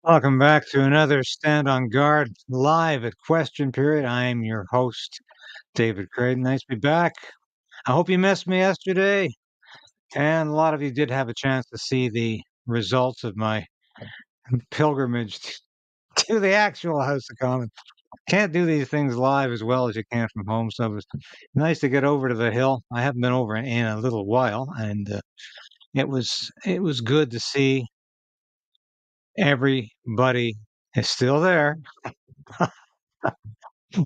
Welcome back to another Stand on Guard live at Question Period. I am your host, David Crayden. Nice to be back. I hope you missed me yesterday. And a lot of you did have a chance to see the results of my pilgrimage to the actual House of Commons. Can't do these things live as well as you can from home, so it was nice to get over to the Hill. I haven't been over in a little while, and it was good to see everybody is still there.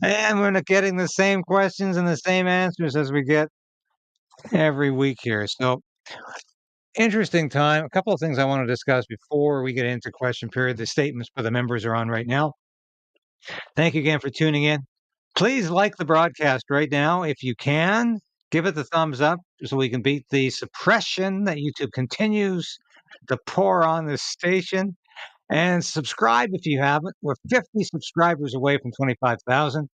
And we're not getting the same questions and the same answers as we get every week here. So, interesting time. A couple of things I want to discuss before we get into question period. The statements for the members are on right now. Thank you again for tuning in. Please like the broadcast right now if you can. Give it the thumbs up so we can beat the suppression that YouTube continues to pour on this station. And subscribe if you haven't. We're 50 subscribers away from 25,000.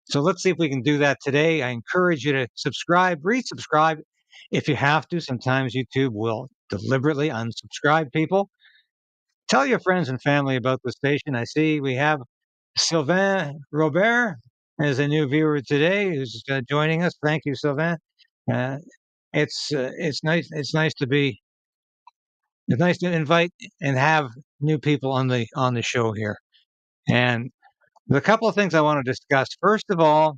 So let's see if we can do that today. I encourage you to subscribe, resubscribe if you have to. Sometimes YouTube will deliberately unsubscribe people. Tell your friends and family about the station. I see we have Sylvain Robert as a new viewer today who's joining us. Thank you, Sylvain. Uh, it's nice. It's nice to invite and have new people on the show here. And the couple of things I want to discuss. First of all,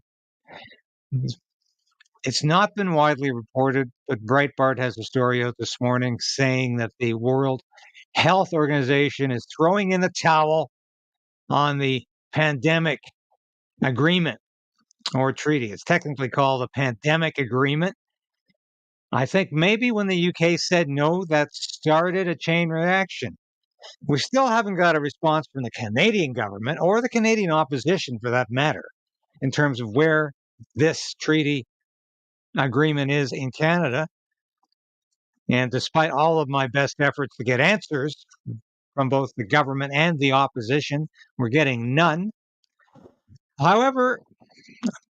it's not been widely reported, but Breitbart has a story out this morning saying that the World Health Organization is throwing in the towel on the pandemic agreement or treaty. It's technically called a pandemic agreement. I think maybe when the UK said no, that started a chain reaction. We still haven't got a response from the Canadian government or the Canadian opposition for that matter in terms of where this treaty agreement is in Canada. And despite all of my best efforts to get answers from both the government and the opposition, we're getting none. However,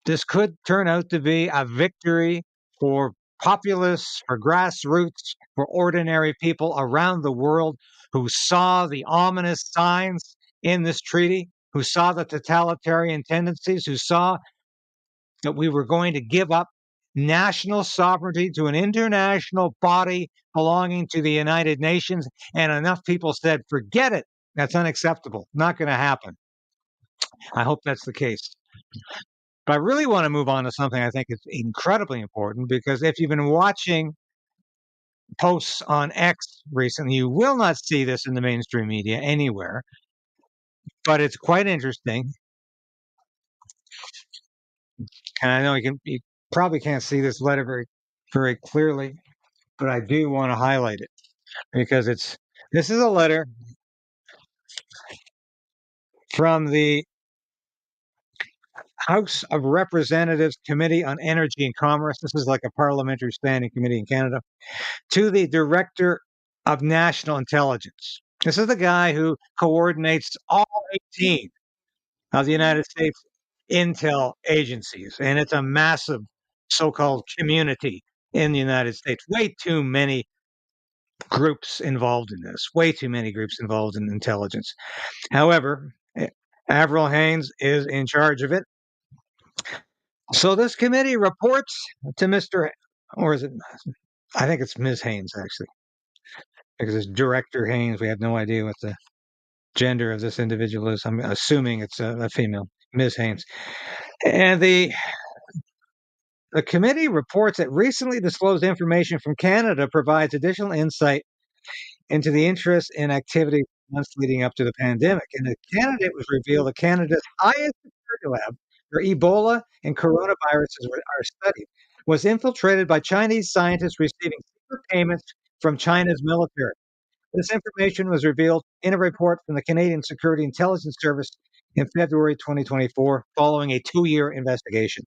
this could turn out to be a victory for populists, for grassroots, for ordinary people around the world who saw the ominous signs in this treaty, who saw the totalitarian tendencies, who saw that we were going to give up national sovereignty to an international body belonging to the United Nations. And enough people said, forget it. That's unacceptable. Not going to happen. I hope that's the case. But I really want to move on to something I think is incredibly important, because if you've been watching posts on X recently, you will not see this in the mainstream media anywhere, but it's quite interesting. And I know you probably can't see this letter very clearly, but I do want to highlight it because this is a letter from the House of Representatives Committee on Energy and Commerce. This is like a parliamentary standing committee in Canada, to the Director of National Intelligence. This is the guy who coordinates all 18 of the United States intel agencies, and it's a massive so-called community in the United States. Way too many groups involved in this, way too many groups involved in intelligence. However, Avril Haines is in charge of it. So this committee reports to Mr. or is it? I think it's Ms. Haines, actually, because it's Director Haines. We have no idea what the gender of this individual is. I'm assuming it's a female, Ms. Haines. And the committee reports that recently disclosed information from Canada provides additional insight into the interest and activity months leading up to the pandemic. And in Canada, it was revealed that Canada's highest security lab, where Ebola and coronaviruses are studied, was infiltrated by Chinese scientists receiving secret payments from China's military. This information was revealed in a report from the Canadian Security Intelligence Service in February 2024, following a 2-year investigation.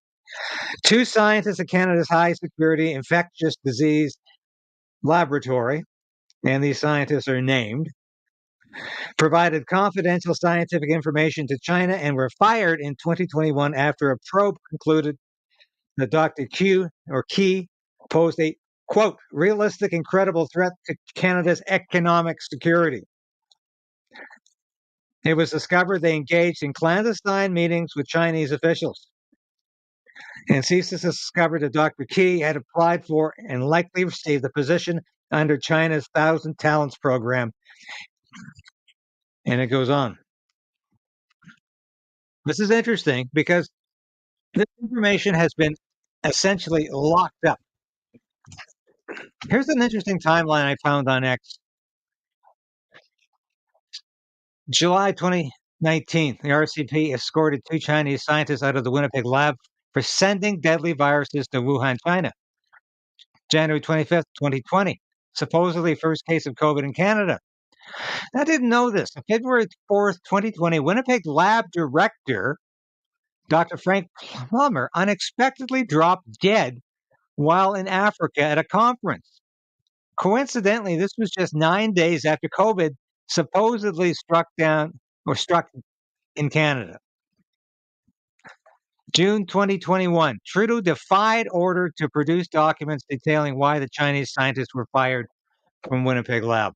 Two scientists at Canada's high security infectious disease laboratory, and these scientists are named, provided confidential scientific information to China and were fired in 2021 after a probe concluded that Dr. Key posed a, quote, realistic and credible threat to Canada's economic security. It was discovered they engaged in clandestine meetings with Chinese officials. And CSIS discovered that Dr. Key had applied for and likely received a position under China's Thousand Talents program. And it goes on. This is interesting because this information has been essentially locked up. Here's an interesting timeline I found on X. July 2019, the RCP escorted 2 Chinese scientists out of the Winnipeg lab for sending deadly viruses to Wuhan, China. January 25th, 2020, supposedly first case of COVID in Canada. I didn't know this. On February 4th, 2020, Winnipeg lab director Dr. Frank Plummer unexpectedly dropped dead while in Africa at a conference. Coincidentally, this was just 9 days after COVID supposedly struck in Canada. June 2021, Trudeau defied order to produce documents detailing why the Chinese scientists were fired from Winnipeg lab.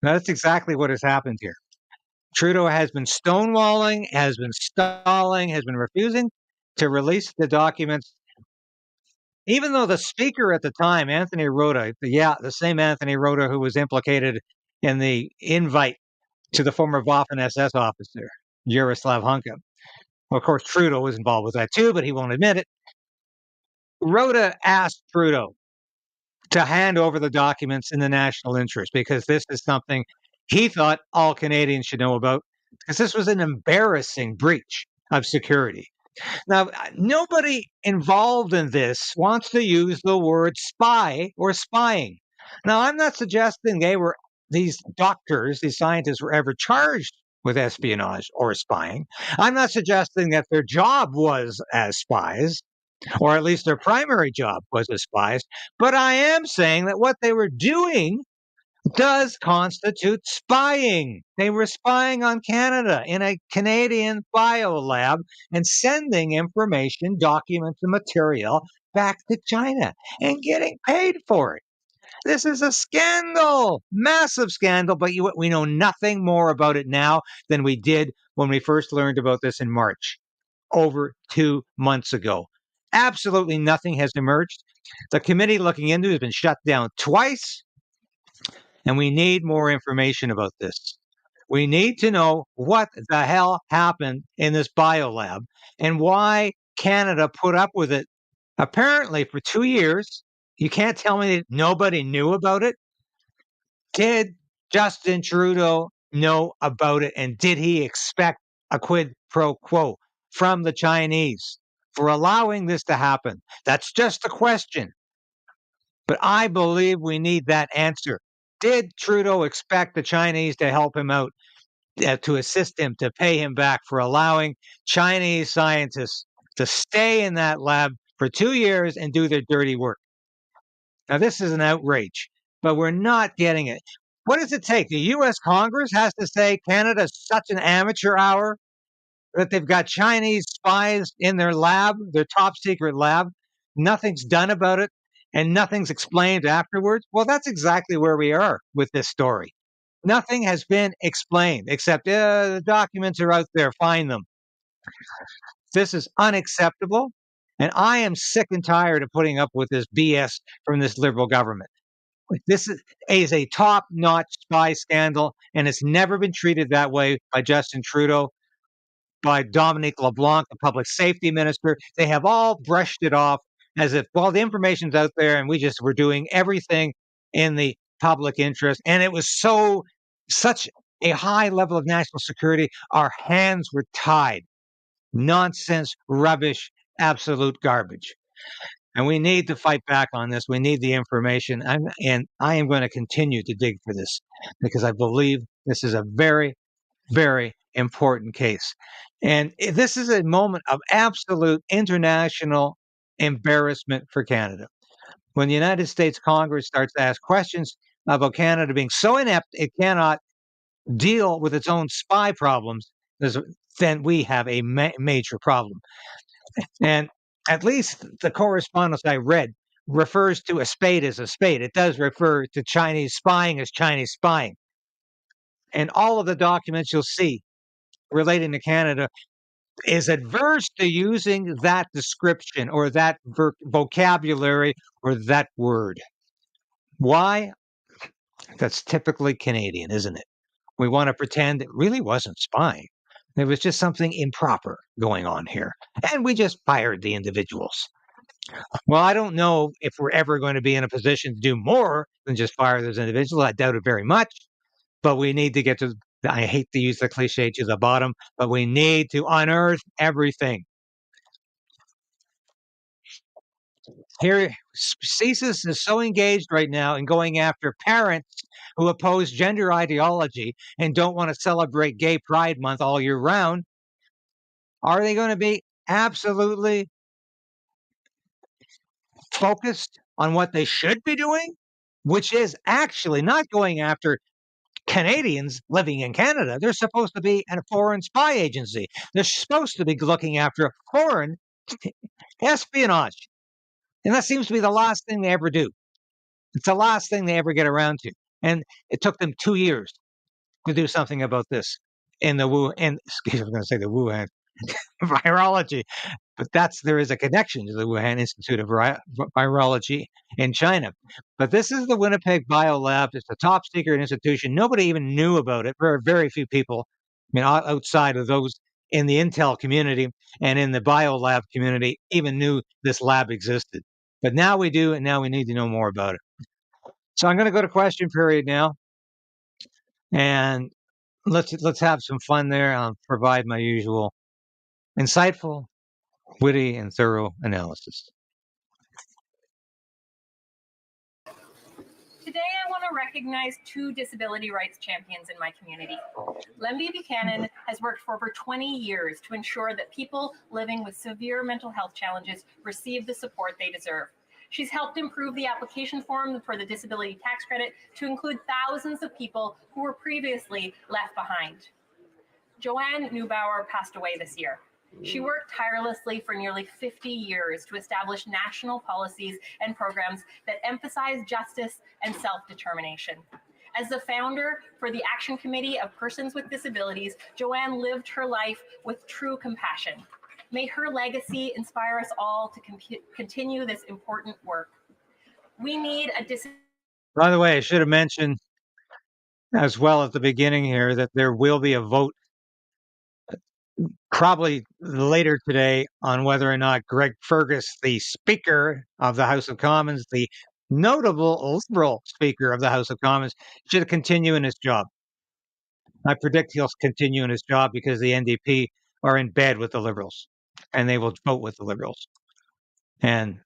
Now, that's exactly what has happened here. Trudeau has been stonewalling, has been stalling, has been refusing to release the documents, even though the speaker at the time, Anthony Rota, the same Anthony Rota who was implicated in the invite to the former Waffen SS officer, Yaroslav Hunka. Well, of course, Trudeau was involved with that too, but he won't admit it. Rota asked Trudeau to hand over the documents in the national interest because this is something he thought all Canadians should know about, because this was an embarrassing breach of security. Now, nobody involved in this wants to use the word spy or spying. Now, I'm not suggesting these doctors, these scientists were ever charged with espionage or spying. I'm not suggesting that their job was as spies, or at least their primary job was as spies, but I am saying that what they were doing does constitute spying. They were spying on Canada in a Canadian biolab and sending information, documents, and material back to China and getting paid for it. This is a scandal, massive scandal, but we know nothing more about it now than we did when we first learned about this in March, over 2 months ago. Absolutely nothing has emerged. The committee looking into it has been shut down twice. And we need more information about this. We need to know what the hell happened in this biolab and why Canada put up with it apparently for 2 years. You can't tell me that nobody knew about it. Did Justin Trudeau know about it? And did he expect a quid pro quo from the Chinese for allowing this to happen? That's just a question. But I believe we need that answer. Did Trudeau expect the Chinese to help him out, to assist him, to pay him back for allowing Chinese scientists to stay in that lab for 2 years and do their dirty work? Now, this is an outrage, but we're not getting it. What does it take? The U.S. Congress has to say Canada's such an amateur hour that they've got Chinese spies in their lab, their top secret lab. Nothing's done about it and nothing's explained afterwards. Well, that's exactly where we are with this story. Nothing has been explained except the documents are out there, find them. This is unacceptable. And I am sick and tired of putting up with this BS from this Liberal government. This is a top-notch spy scandal, and it's never been treated that way by Justin Trudeau, by Dominic LeBlanc, the public safety minister. They have all brushed it off as if, well, the information's out there and we just were doing everything in the public interest. And it was such a high level of national security, our hands were tied. Nonsense, rubbish, absolute garbage. And we need to fight back on this. We need the information. And I am going to continue to dig for this because I believe this is a very, very important case. And this is a moment of absolute international embarrassment for Canada. When the United States Congress starts to ask questions about Canada being so inept it cannot deal with its own spy problems, then we have a major problem. And at least the correspondence I read refers to a spade as a spade. It does refer to Chinese spying as Chinese spying. and all of the documents you'll see relating to Canada is adverse to using that description or that vocabulary or that word. Why? That's typically Canadian, isn't it? We want to pretend it really wasn't spying. There was just something improper going on here. And we just fired the individuals. Well, I don't know if we're ever going to be in a position to do more than just fire those individuals. I doubt it very much. But we need to get to, I hate to use the cliche, to the bottom, but we need to unearth everything. Here, CSIS is so engaged right now in going after parents who oppose gender ideology and don't want to celebrate Gay Pride Month all year round. Are they going to be absolutely focused on what they should be doing, which is actually not going after Canadians living in Canada? They're supposed to be a foreign spy agency. They're supposed to be looking after foreign espionage. And that seems to be the last thing they ever do. It's the last thing they ever get around to. And it took them 2 years to do something about this in the Wuhan, excuse me, I'm going to say the Wuhan virology, but there is a connection to the Wuhan Institute of Virology in China. But this is the Winnipeg Biolab. It's a top secret institution. Nobody even knew about it. Very, very few people, I mean, outside of those in the Intel community and in the Biolab community, even knew this lab existed. But now we do, and now we need to know more about it. So I'm going to go to question period now, and let's have some fun there. I'll provide my usual insightful, witty, and thorough analysis. Today, I want to recognize 2 disability rights champions in my community. Lemby Buchanan has worked for over 20 years to ensure that people living with severe mental health challenges receive the support they deserve. She's helped improve the application form for the disability tax credit to include thousands of people who were previously left behind. Joanne Neubauer passed away this year. She worked tirelessly for nearly 50 years to establish national policies and programs that emphasize justice and self-determination. As the founder for the Action Committee of Persons with Disabilities, Joanne lived her life with true compassion. May her legacy inspire us all to continue this important work. We need a By the way, I should have mentioned as well at the beginning here that there will be a vote probably later today on whether or not Greg Fergus, the Speaker of the House of Commons, the notable Liberal Speaker of the House of Commons, should continue in his job. I predict he'll continue in his job because the NDP are in bed with the Liberals, and they will vote with the Liberals. And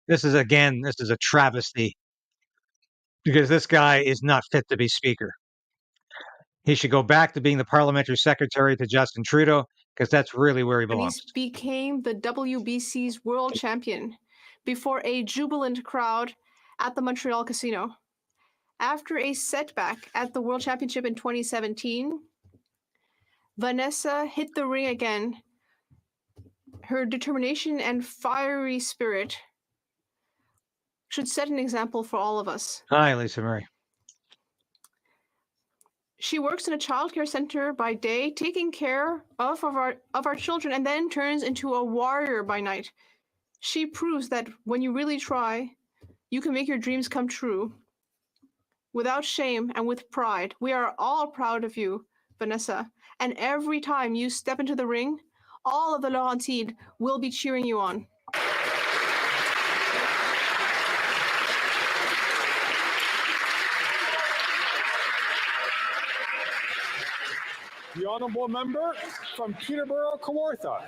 this is a travesty because this guy is not fit to be Speaker. He should go back to being the parliamentary secretary to Justin Trudeau because that's really where he belongs. And he became the WBC's world champion before a jubilant crowd at the Montreal Casino. After a setback at the World Championship in 2017, Vanessa hit the ring again. Her determination and fiery spirit should set an example for all of us. Hi, Lisa Marie. She works in a childcare center by day, taking care of our children, and then turns into a warrior by night. She proves that when you really try, you can make your dreams come true. Without shame and with pride, we are all proud of you, Vanessa. And every time you step into the ring, all of the Laurentides will be cheering you on. The honourable member from Peterborough, Kawartha.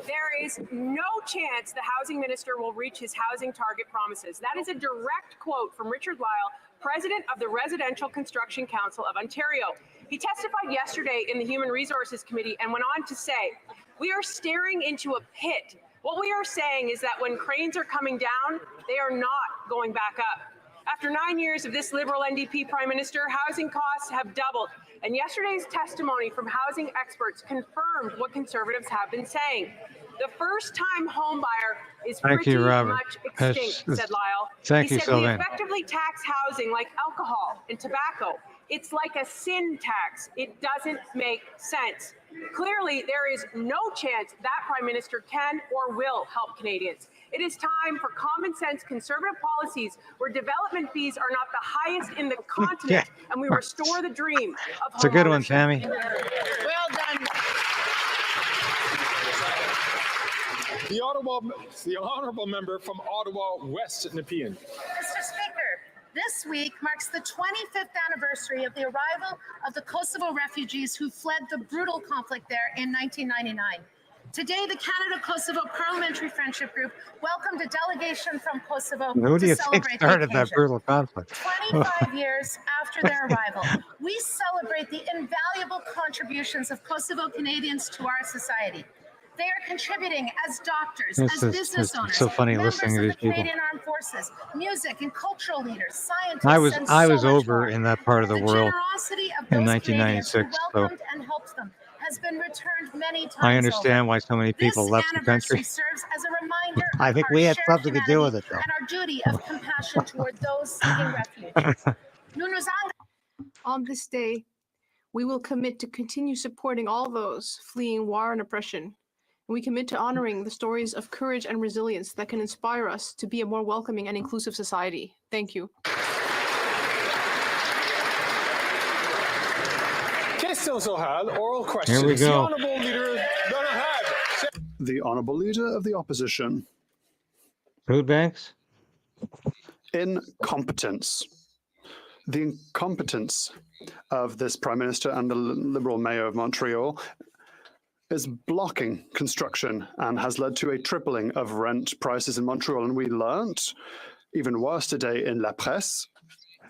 There is no chance the housing minister will reach his housing target promises. That is a direct quote from Richard Lyle, president of the Residential Construction Council of Ontario. He testified yesterday in the Human Resources Committee and went on to say, "We are staring into a pit. What we are saying is that when cranes are coming down, they are not going back up." After 9 years of this Liberal NDP Prime Minister, housing costs have doubled. And yesterday's testimony from housing experts confirmed what Conservatives have been saying. The first-time home buyer is pretty much extinct, said Lyle. Thank you, He said Sylvain. we effectively tax housing like alcohol and tobacco. It's like a sin tax. It doesn't make sense. Clearly, there is no chance that Prime Minister can or will help Canadians. It is time for common sense conservative policies where development fees are not the highest in the continent and we restore the dream of home It's a good one, ownership. Tammy. Well done. The honourable member from Ottawa West Nepean. Mr. Speaker, this week marks the 25th anniversary of the arrival of the Kosovo refugees who fled the brutal conflict there in 1999. Today, the Canada-Kosovo Parliamentary Friendship Group welcomed a delegation from Kosovo Who do to you think celebrate started the that occasion. brutal conflict? 25 years after their arrival, we celebrate the invaluable contributions of Kosovo Canadians to our society. They are contributing as doctors, as business owners, so funny members listening to of these the people. Canadian Armed Forces, music and cultural leaders, scientists, I was and so much over more. in that part of the world generosity of in those 1996, Canadians who so welcomed and helped them has been returned many times I understand over. why so many people This left the country. anniversary serves as a reminder I of think our we had shared something to do with humanity it, though. and our duty of compassion toward those seeking refuge. On this day, we will commit to continue supporting all those fleeing war and oppression. And we commit to honoring the stories of courage and resilience that can inspire us to be a more welcoming and inclusive society. Thank you. Questions orales, oral questions. Here we The go. honourable leader. The Honourable Leader of the Opposition. Food banks? Incompetence. The incompetence of this Prime Minister and the Liberal Mayor of Montreal is blocking construction and has led to a tripling of rent prices in Montreal. And we learnt, even worse today in La Presse,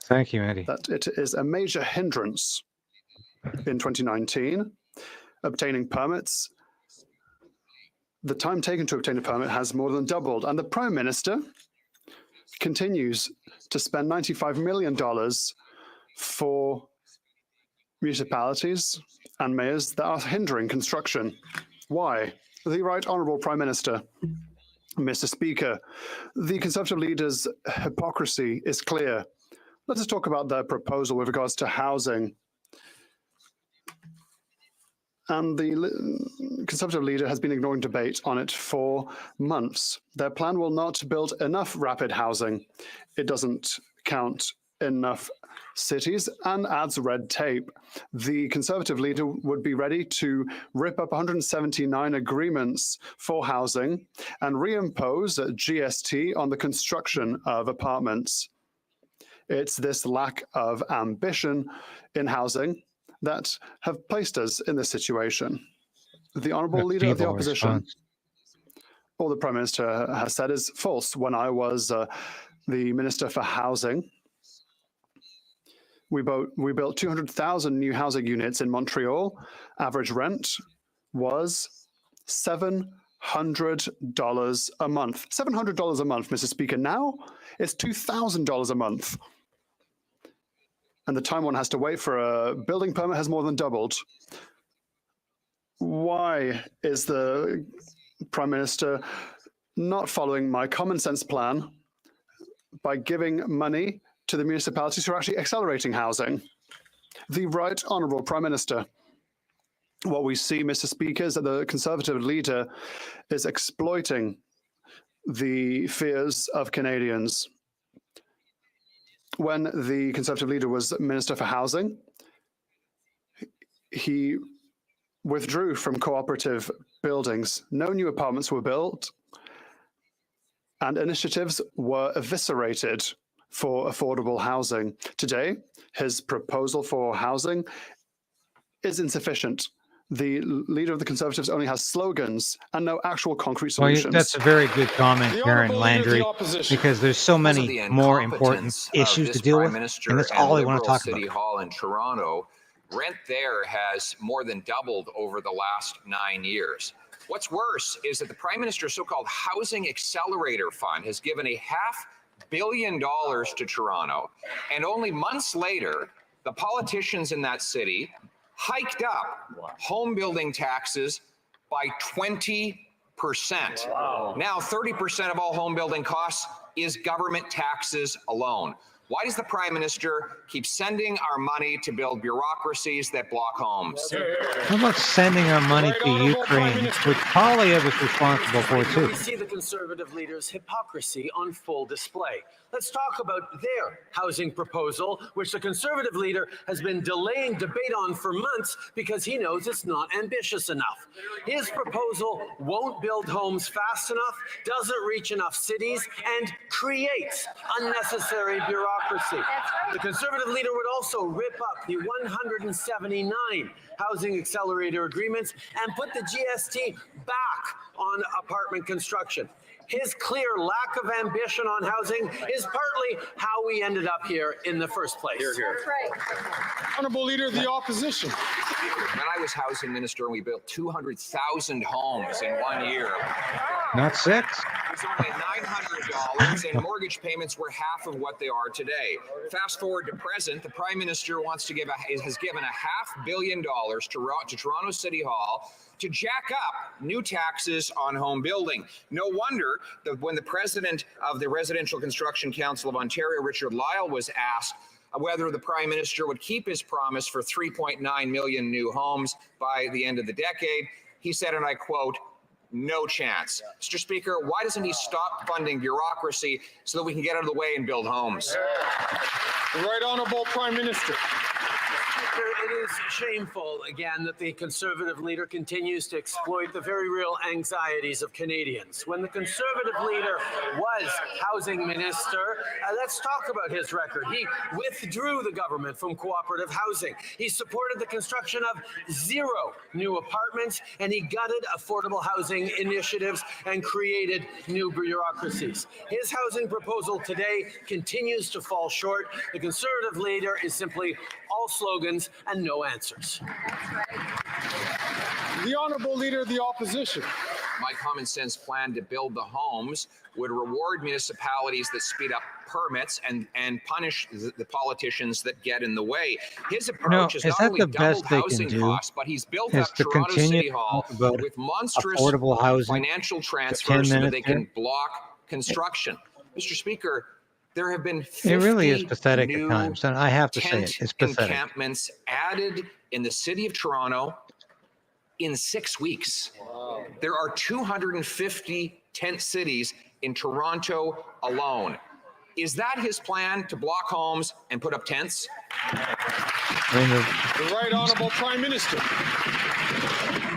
Thank you, Andy. that it is a major hindrance in 2019. Obtaining permits, the time taken to obtain a permit has more than doubled. And the Prime Minister continues to spend $95 million for municipalities and mayors that are hindering construction. Why? The Right Honourable Prime Minister. Mr. Speaker, the Conservative leader's hypocrisy is clear. Let us talk about their proposal with regards to housing. And the Conservative leader has been ignoring debate on it for months. Their plan will not build enough rapid housing. It doesn't count enough cities and adds red tape. The Conservative leader would be ready to rip up 179 agreements for housing and reimpose GST on the construction of apartments. It's this lack of ambition in housing that have placed us in this situation. The Honourable Leader of the Opposition, all the Prime Minister has said is false. When I was the Minister for Housing, we built 200,000 new housing units in Montreal. Average rent was $700 a month. $700 a month, Mr. Speaker. Now it's $2,000 a month. And the time one has to wait for a building permit has more than doubled. Why is the Prime Minister not following my common sense plan by giving money to the municipalities who are actually accelerating housing? The Right Honourable Prime Minister. What we see, Mr. Speaker, is that the Conservative leader is exploiting the fears of Canadians. When the Conservative leader was Minister for Housing, he withdrew from cooperative buildings. No new apartments were built, and initiatives were eviscerated for affordable housing. Today, his proposal for housing is insufficient. The leader of the Conservatives only has slogans and no actual concrete solutions. Well, that's a very good comment, Karen Landry, because there's so many more important issues to deal with, and that's all I want to talk about. City Hall in Toronto, rent there has more than doubled over the last 9 years. What's worse is that the Prime Minister's so-called Housing Accelerator Fund has given $500 million to Toronto, and only months later, the politicians in that city hiked up home building taxes by 20%. Wow. Now, 30% of all home building costs is government taxes alone. Why does the Prime Minister keep sending our money to build bureaucracies that block homes? How about sending our money to Ukraine, which Poilievre is responsible for too? We see the Conservative leader's hypocrisy on full display. Let's talk about their housing proposal, which the Conservative leader has been delaying debate on for months because he knows it's not ambitious enough. His proposal won't build homes fast enough, doesn't reach enough cities, and creates unnecessary bureaucracy. The Conservative leader would also rip up the 179 housing accelerator agreements and put the GST back on apartment construction. His clear lack of ambition on housing is partly how we ended up here in the first place. That's right. Honourable Leader of the Opposition. When I was housing minister, we built 200,000 homes in 1 year. Not 6. It was only $900, and mortgage payments were half of what they are today. Fast forward to present, the Prime Minister wants to has given $500 million to Toronto City Hall to jack up new taxes on home building. No wonder that when the president of the Residential Construction Council of Ontario, Richard Lyle, was asked whether the Prime Minister would keep his promise for 3.9 million new homes by the end of the decade, he said, and I quote, "No chance." Mr. Speaker, why doesn't he stop funding bureaucracy so that we can get out of the way and build homes? The Right Honourable Prime Minister. It is shameful, again, that the Conservative leader continues to exploit the very real anxieties of Canadians. When the Conservative leader was housing minister, let's talk about his record. He withdrew the government from cooperative housing. He supported the construction of 0 new apartments, and he gutted affordable housing initiatives and created new bureaucracies. His housing proposal today continues to fall short. The Conservative leader is simply all slogans and no answers. The Honourable Leader of the Opposition. My common sense plan to build the homes would reward municipalities that speed up permits and punish the politicians that get in the way. His approach is not only doubled housing costs, but he's built up Toronto City Hall with monstrous financial transfers so that they can block construction. Mr. Speaker, there have been 50 It really is pathetic at times, and I have to say it's pathetic. Encampments added in the city of Toronto in 6 weeks. Wow. There are 250 tent cities in Toronto alone. Is that his plan, to block homes and put up tents? The Right Honourable Prime Minister.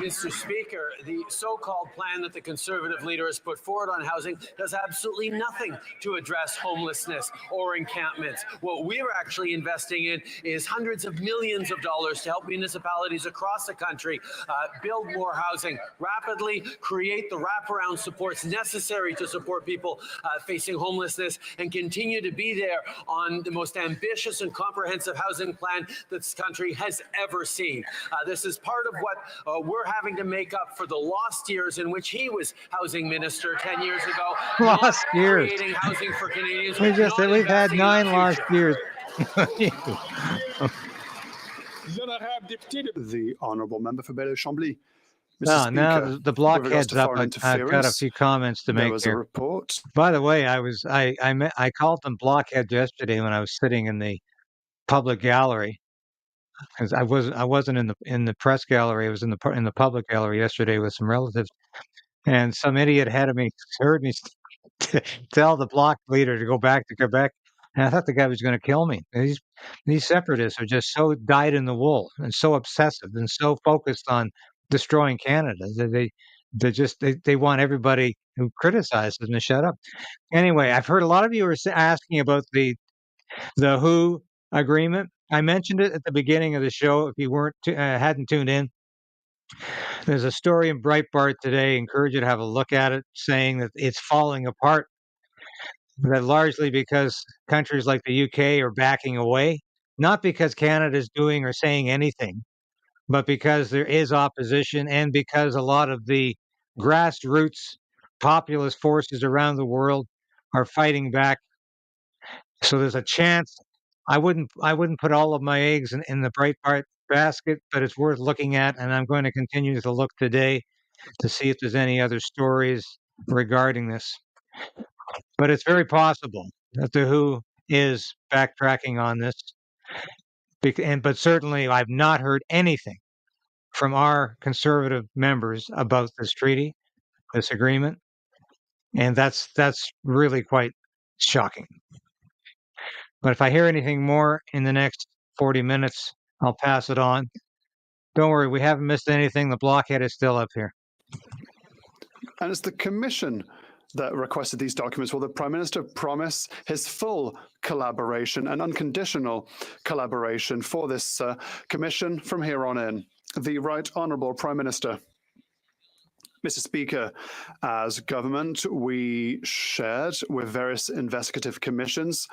Mr. Speaker, the so-called plan that the Conservative leader has put forward on housing does absolutely nothing to address homelessness or encampments. What we're actually investing in is hundreds of millions of dollars to help municipalities across the country build more housing rapidly, create the wraparound supports necessary to support people facing homelessness, and continue to be there on the most ambitious and comprehensive housing plan that this country has ever seen. This is part of what we're having to make up for the lost years in which he was housing minister 10 years ago. Lost years. Creating housing for Canadians. We've had 9 lost years. The Honourable Member for Bailey-Chambly. Now the blockhead's up. I've got a few comments to make there was here. A report. By the way, I called them blockhead yesterday when I was sitting in the public gallery, because I wasn't in the press gallery. I was in the public gallery yesterday with some relatives, and some idiot ahead of me heard me tell the bloc leader to go back to Quebec, and I thought the guy was going to kill me. These separatists are just so dyed in the wool and so obsessive and so focused on destroying Canada. They want everybody who criticizes them to shut up. Anyway, I've heard a lot of you are asking about the WHO agreement. I mentioned it at the beginning of the show. If you hadn't tuned in, there's a story in Breitbart today. I encourage you to have a look at it, saying that it's falling apart. That largely because countries like the UK are backing away, not because Canada is doing or saying anything, but because there is opposition and because a lot of the grassroots populist forces around the world are fighting back. So there's a chance. I wouldn't put all of my eggs in the Breitbart basket, but it's worth looking at, and I'm going to continue to look today to see if there's any other stories regarding this. But it's very possible that the WHO is backtracking on this. But certainly I've not heard anything from our Conservative members about this treaty, this agreement. And that's really quite shocking. But if I hear anything more in the next 40 minutes, I'll pass it on. Don't worry, we haven't missed anything. The blockhead is still up here. And it's the Commission that requested these documents. Will the Prime Minister promise his full collaboration and unconditional collaboration for this Commission from here on in? The Right Honourable Prime Minister. Mr. Speaker, as government, we shared with various investigative commissions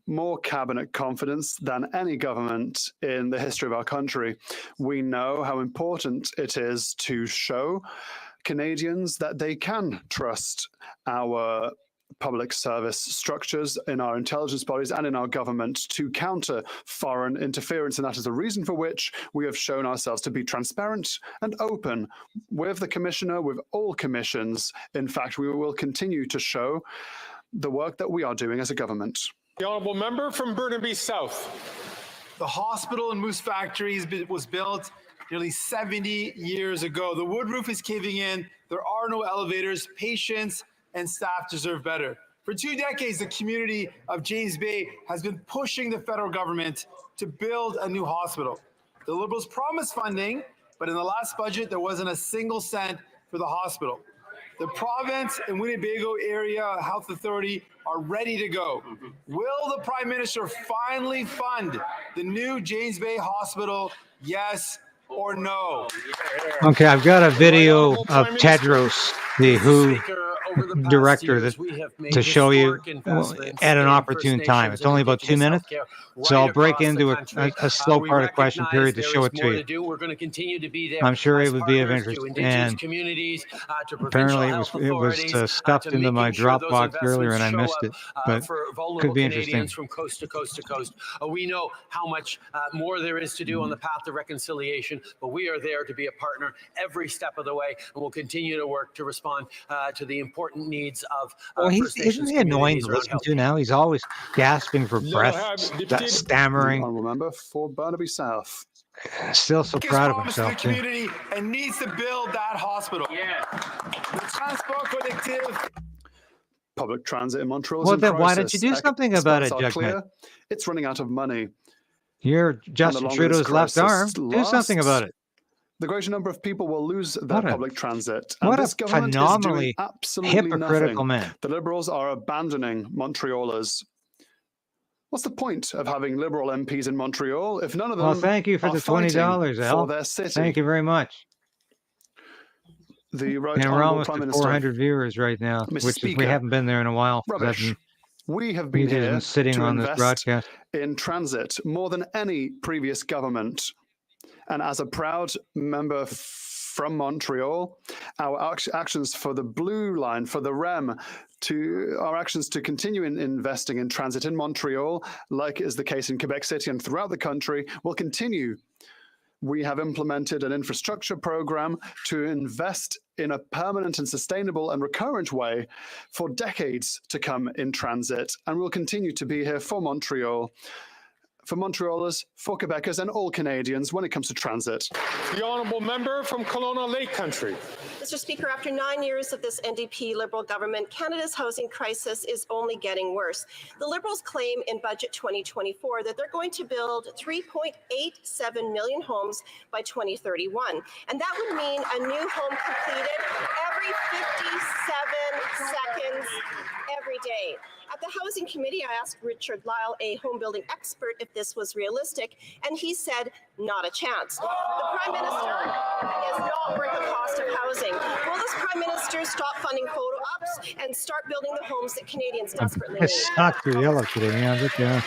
more cabinet confidence than any government in the history of our country. We know how important it is to show Canadians that they can trust our public service structures in our intelligence bodies and in our government to counter foreign interference. And that is the reason for which we have shown ourselves to be transparent and open with the Commissioner, with all commissions. In fact, we will continue to show the work that we are doing as a government. The honourable member from Burnaby South. The hospital in Moose Factory was built nearly 70 years ago. The wood roof is caving in. There are no elevators. Patients and staff deserve better. For 2 decades, the community of James Bay has been pushing the federal government to build a new hospital. The Liberals promised funding, but in the last budget, there wasn't a single cent for the hospital. The province and Winnebago Area Health Authority are ready to go. Will the Prime Minister finally fund the new James Bay Hospital? Yes or no? Okay, I've got a video of Tedros, the WHO director, to show you at an opportune time. It's only about 2 minutes, so I'll break into a slow part of question period to show it to you. We're going to continue to be there. I'm sure it would be of interest. And apparently it was stuffed into my Dropbox earlier and I missed it, but could be interesting. From coast to coast to coast. We know how much more there is to do on the path to reconciliation, but we are there to be a partner every step of the way, and we'll continue to work to respond to the important needs of isn't he annoying to listen to now? He's always gasping for breath, stammering. Remember for Burnaby South. Still so proud of himself. The community and needs to build that hospital. Yeah. The transport collective. Public transit in Montreal. Well, then why don't you do something about it, Judgment? It's running out of money. You're Justin Trudeau's left arm. Do something about it. The greater number of people will lose their public transit. What a phenomenally hypocritical man. The Liberals are abandoning Montrealers. What's the point of having Liberal MPs in Montreal if none of them thank you for the $20, Al. For their city? Thank you very much. The Right and we're almost Prime at Minister, 400 viewers right now, we haven't been there in a while. Rubbish. We have been here sitting to on this broadcast in transit more than any previous government. And as a proud member from Montreal, our actions for the Blue Line, for the REM, our actions to continue in investing in transit in Montreal, like is the case in Quebec City and throughout the country, will continue. We have implemented an infrastructure program to invest in a permanent and sustainable and recurrent way for decades to come in transit, and we'll continue to be here for Montreal, for Montrealers, for Quebecers, and all Canadians when it comes to transit. The honourable member from Kelowna Lake Country. Mr. Speaker, after 9 years of this NDP Liberal government, Canada's housing crisis is only getting worse. The Liberals claim in Budget 2024 that they're going to build 3.87 million homes by 2031. And that would mean a new home completed every 57 seconds every day. At the Housing Committee, I asked Richard Lyle, a home building expert, if this was realistic, and he said, not a chance. The Prime Minister is not worth the cost of housing. Will this Prime Minister stop funding photo ops and start building the homes that Canadians desperately need? It's not too yellow today, yeah.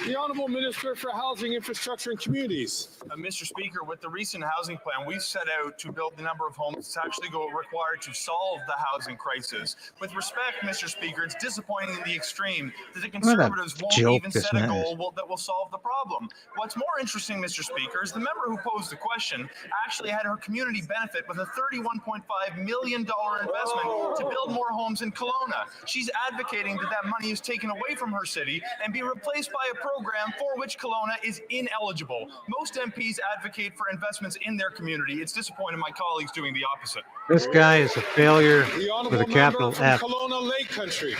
The Honourable Minister for Housing, Infrastructure and Communities. Mr. Speaker, with the recent housing plan, we've set out to build the number of homes that's actually required to solve the housing crisis. With respect, Mr. Speaker, it's disappointing in the extreme that the Conservatives won't even set a goal that will solve the problem. What's more interesting, Mr. Speaker, is the member who posed the question actually had her community benefit with a $31.5 million investment to build more homes in Kelowna. She's advocating that that money is taken away from her city and be replaced by a program for which Kelowna is ineligible. Most MPs advocate for investments in their community. It's disappointing my colleagues doing the opposite. This guy is a failure with a capital F. Kelowna Lake Country.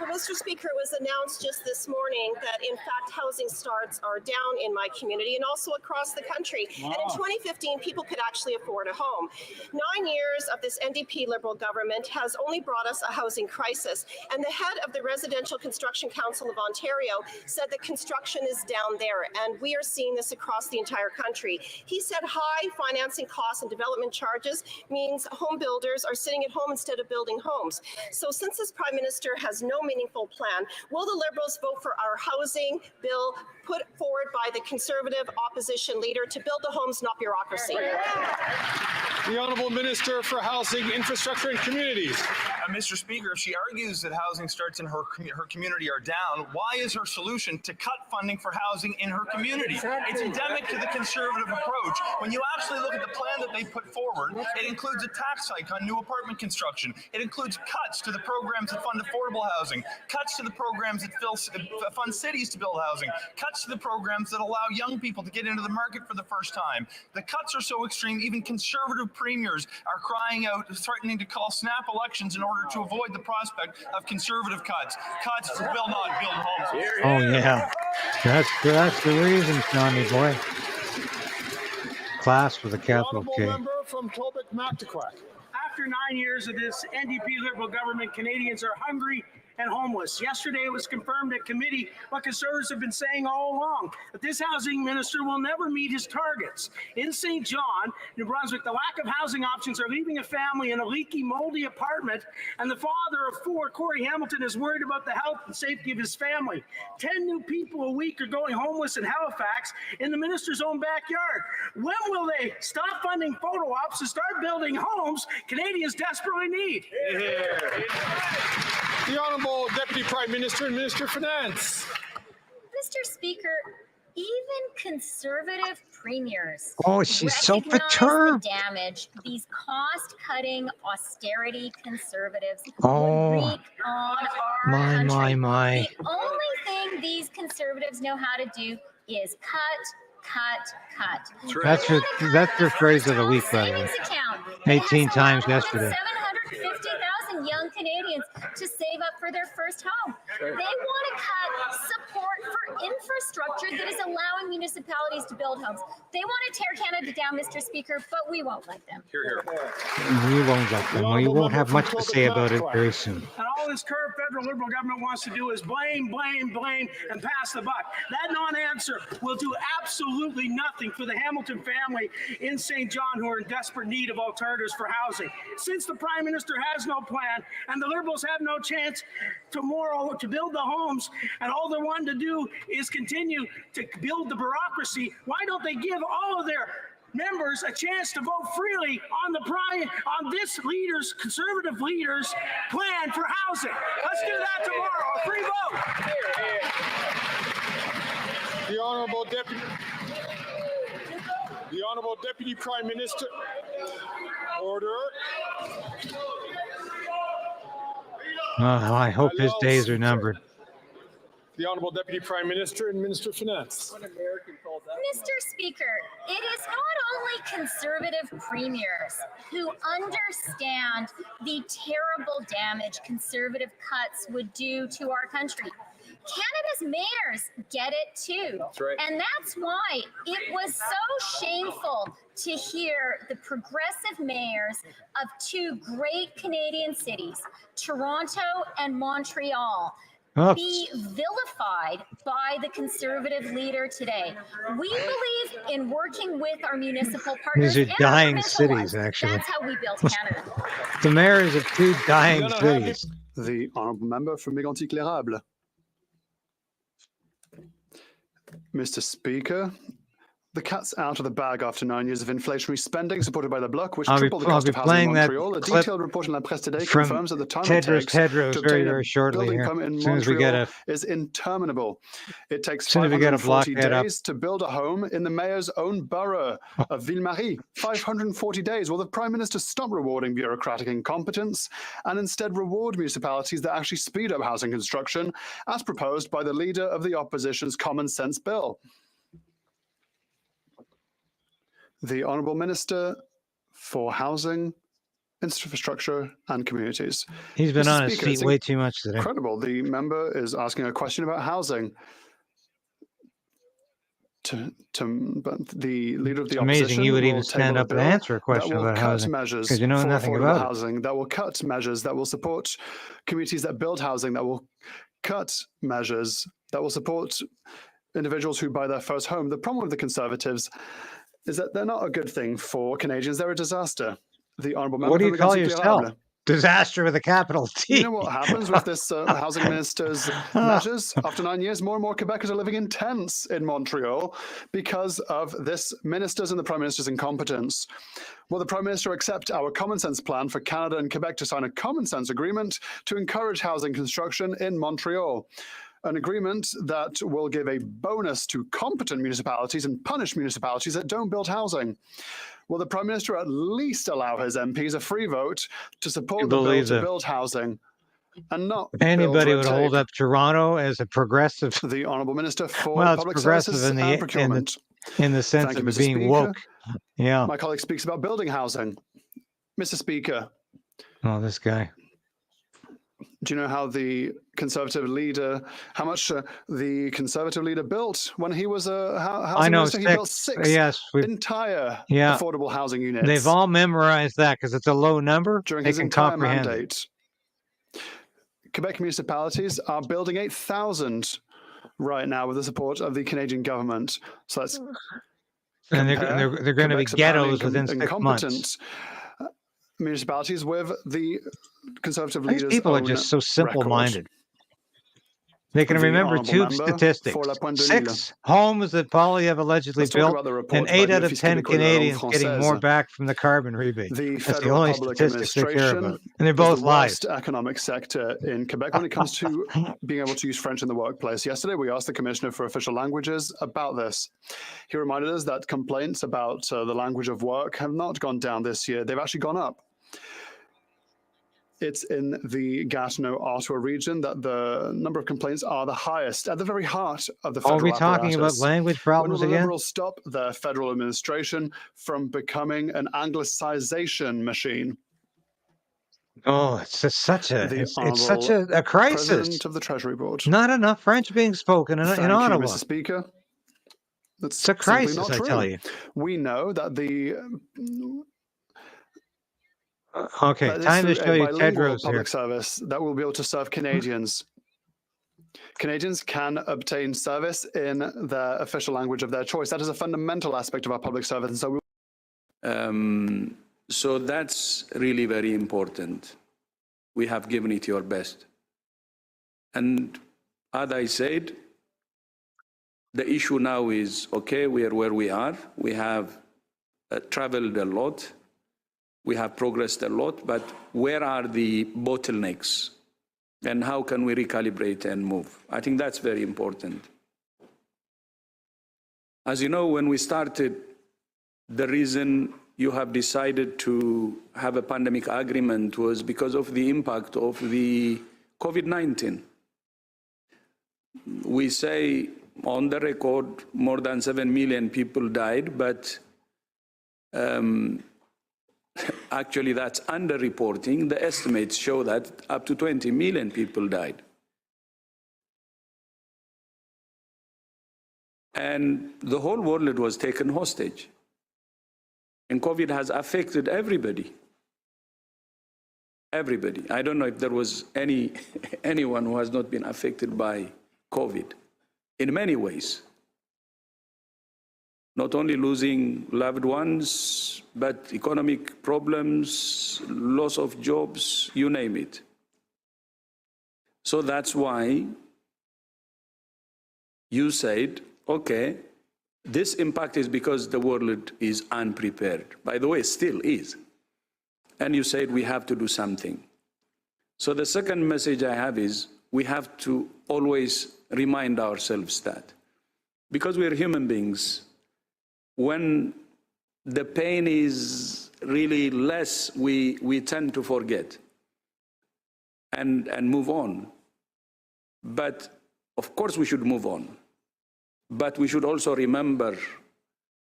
Well, Mr. Speaker, it was announced just this morning that, in fact, housing starts are down in my community and also across the country. Wow. And in 2015, people could actually afford a home. 9 years of this NDP Liberal government has only brought us a housing crisis. And the head of the Residential Construction Council of Ontario said that construction is down there. And we are seeing this across the entire country. He said high financing costs and development charges means home builders are sitting at home instead of building homes. So since this Prime Minister has no meaningful plan, will the Liberals vote for our housing bill put forward by the Conservative opposition leader to build the homes, not bureaucracy? The Honourable Minister for Housing, Infrastructure and Communities. Mr. Speaker, if she argues that housing starts in her community are down, why is her solution to cut funding for housing in her community? It's endemic to the Conservative approach. When you actually look at the plan that they put forward, it includes a tax hike on new apartment construction. It includes cuts to the programs that fund affordable housing, cuts to the programs that fund cities to build housing, cuts to the programs that allow young people to get into the market for the first time. The cuts are so extreme, even Conservative premiers are crying out, threatening to call snap elections in order to avoid the prospect of Conservative cuts. Cuts will not build homes. Oh, yeah. That's the reason, Johnny boy. Class with a capital K. Member from Tobic-Mactaquac. After 9 years of this NDP Liberal government, Canadians are hungry and homeless. Yesterday, it was confirmed at committee what Conservatives have been saying all along, that this housing minister will never meet his targets. In St. John, New Brunswick, the lack of housing options are leaving a family in a leaky, moldy apartment, and the father of four, Corey Hamilton, is worried about the health and safety of his family. 10 new people a week are going homeless in Halifax in the minister's own backyard. When will they stop funding photo ops and start building homes Canadians desperately need? The Honourable Deputy Prime Minister and Minister of Finance. Mr. Speaker, even Conservative premiers she's so perturbed. The damage these cost-cutting austerity Conservatives would wreak on our country. My. The only thing these Conservatives know how to do is cut. That's their phrase of the week, by the way. 18 times yesterday. 750,000 young Canadians to save up for their first home. They want to cut support for infrastructure that is allowing municipalities to build homes. They want to tear Canada down, Mr. Speaker, but we won't let them. Hear. We won't let them. We won't have much to say about it very soon. And all this current federal Liberal government wants to do is blame, and pass the buck. That non-answer will do absolutely nothing for the Hamilton family in St. John who are in desperate need of alternatives for housing. Since the Prime Minister has no plan and the Liberals have no chance tomorrow to build the homes, and all they're wanting to do is continue to build the bureaucracy, why don't they give all of their members a chance to vote freely on this Conservative leader's plan for housing? Let's do that tomorrow, a free vote. The Honourable Deputy Prime Minister. Order. I hope his days are numbered. The Honourable Deputy Prime Minister and Minister of Finance. Mr. Speaker, it is not only Conservative premiers who understand the terrible damage Conservative cuts would do to our country. Canada's mayors get it too. That's right. And that's why it was so shameful to hear the progressive mayors of two great Canadian cities, Toronto and Montreal, be vilified by the Conservative leader today. We believe in working with our municipal partners. These are dying cities, actually. That's how we built Canada. The mayors of two dying cities. The Honourable Member for Mégantic-L'Érable. Mr. Speaker, the cat's out of the bag after 9 years of inflationary spending supported by the Bloc, which tripled the cost of housing in Montreal. A detailed report in La Presse today confirms that the time it takes to obtain a building permit in Montreal is interminable. It takes 540 days to build a home in the mayor's own borough of Ville-Marie. 540 days. Will the Prime Minister stop rewarding bureaucratic incompetence and instead reward municipalities that actually speed up housing construction, as proposed by the leader of the opposition's Common Sense Bill? The Honourable Minister for Housing, Infrastructure and Communities. He's been on his feet way too much today. Incredible. The member is asking a question about housing. But the leader of the opposition amazing you would even stand up and answer a question about housing, because you know nothing about housing, that will cut measures that will support communities that build housing, that will cut measures that will support individuals who buy their first home. The problem with the Conservatives is that they're not a good thing for Canadians. They're a disaster. The Honourable Member. What do you call yourself? Disaster with a capital T. You know what happens with this housing minister's measures? After 9 years, more and more Quebecers are living in tents in Montreal because of this minister's and the Prime Minister's incompetence. Will the Prime Minister accept our common sense plan for Canada and Quebec to sign a common sense agreement to encourage housing construction in Montreal? An agreement that will give a bonus to competent municipalities and punish municipalities that don't build housing. Will the Prime Minister at least allow his MPs a free vote to support the bill to build housing and not anybody would hold up Toronto as a progressive? The Honourable Minister for Public Services and Procurement. In the sense of being woke. Yeah. My colleague speaks about building housing. Mr. Speaker. Oh, this guy. Do you know how the Conservative leader, how much the Conservative leader built when he was a housing minister? He built 6 entire affordable housing units. They've all memorized that because it's a low number. During his entire mandate. Quebec municipalities are building 8,000 right now with the support of the Canadian government. So that's and they're going to be ghettos within 6 months. Municipalities with the Conservative leaders. These people are just so simple-minded. They can remember 2 statistics. 6 homes that Poilievre allegedly built, and 8 out of 10 Canadians getting more back from the carbon rebate. That's the only statistics they care about. And they're both lies. The worst economic sector in Quebec when it comes to being able to use French in the workplace. Yesterday, we asked the Commissioner for Official Languages about this. He reminded us that complaints about the language of work have not gone down this year. They've actually gone up. It's in the Gatineau-Ottawa region that the number of complaints are the highest, at the very heart of the federal apparatus. Are we talking about language problems again? When will the Liberals stop the federal administration from becoming an anglicization machine? Oh, it's such a crisis. President of the Treasury Board. Not enough French being spoken in Ottawa. Mr. Speaker. It's a crisis, I tell you. We know that the... Okay, time to show you Tedros public here. Service that will be able to serve Canadians. Canadians can obtain service in the official language of their choice. That is a fundamental aspect of our public service. And so that's really very important. We have given it your best. And as I said, the issue now is, okay, we are where we are. We have traveled a lot. We have progressed a lot, but where are the bottlenecks and how can we recalibrate and move? I think that's very important. As you know, when we started, the reason you have decided to have a pandemic agreement was because of the impact of the COVID-19. We say on the record, more than 7 million people died, but actually, that's underreporting. The estimates show that up to 20 million people died. And the whole world was taken hostage. And COVID has affected everybody. Everybody. I don't know if there was anyone who has not been affected by COVID in many ways. Not only losing loved ones, but economic problems, loss of jobs, you name it. So that's why you said, okay, this impact is because the world is unprepared. By the way, still is. And you said we have to do something. So the second message I have is we have to always remind ourselves that because we're human beings, when the pain is really less, we tend to forget and move on. But of course we should move on. But we should also remember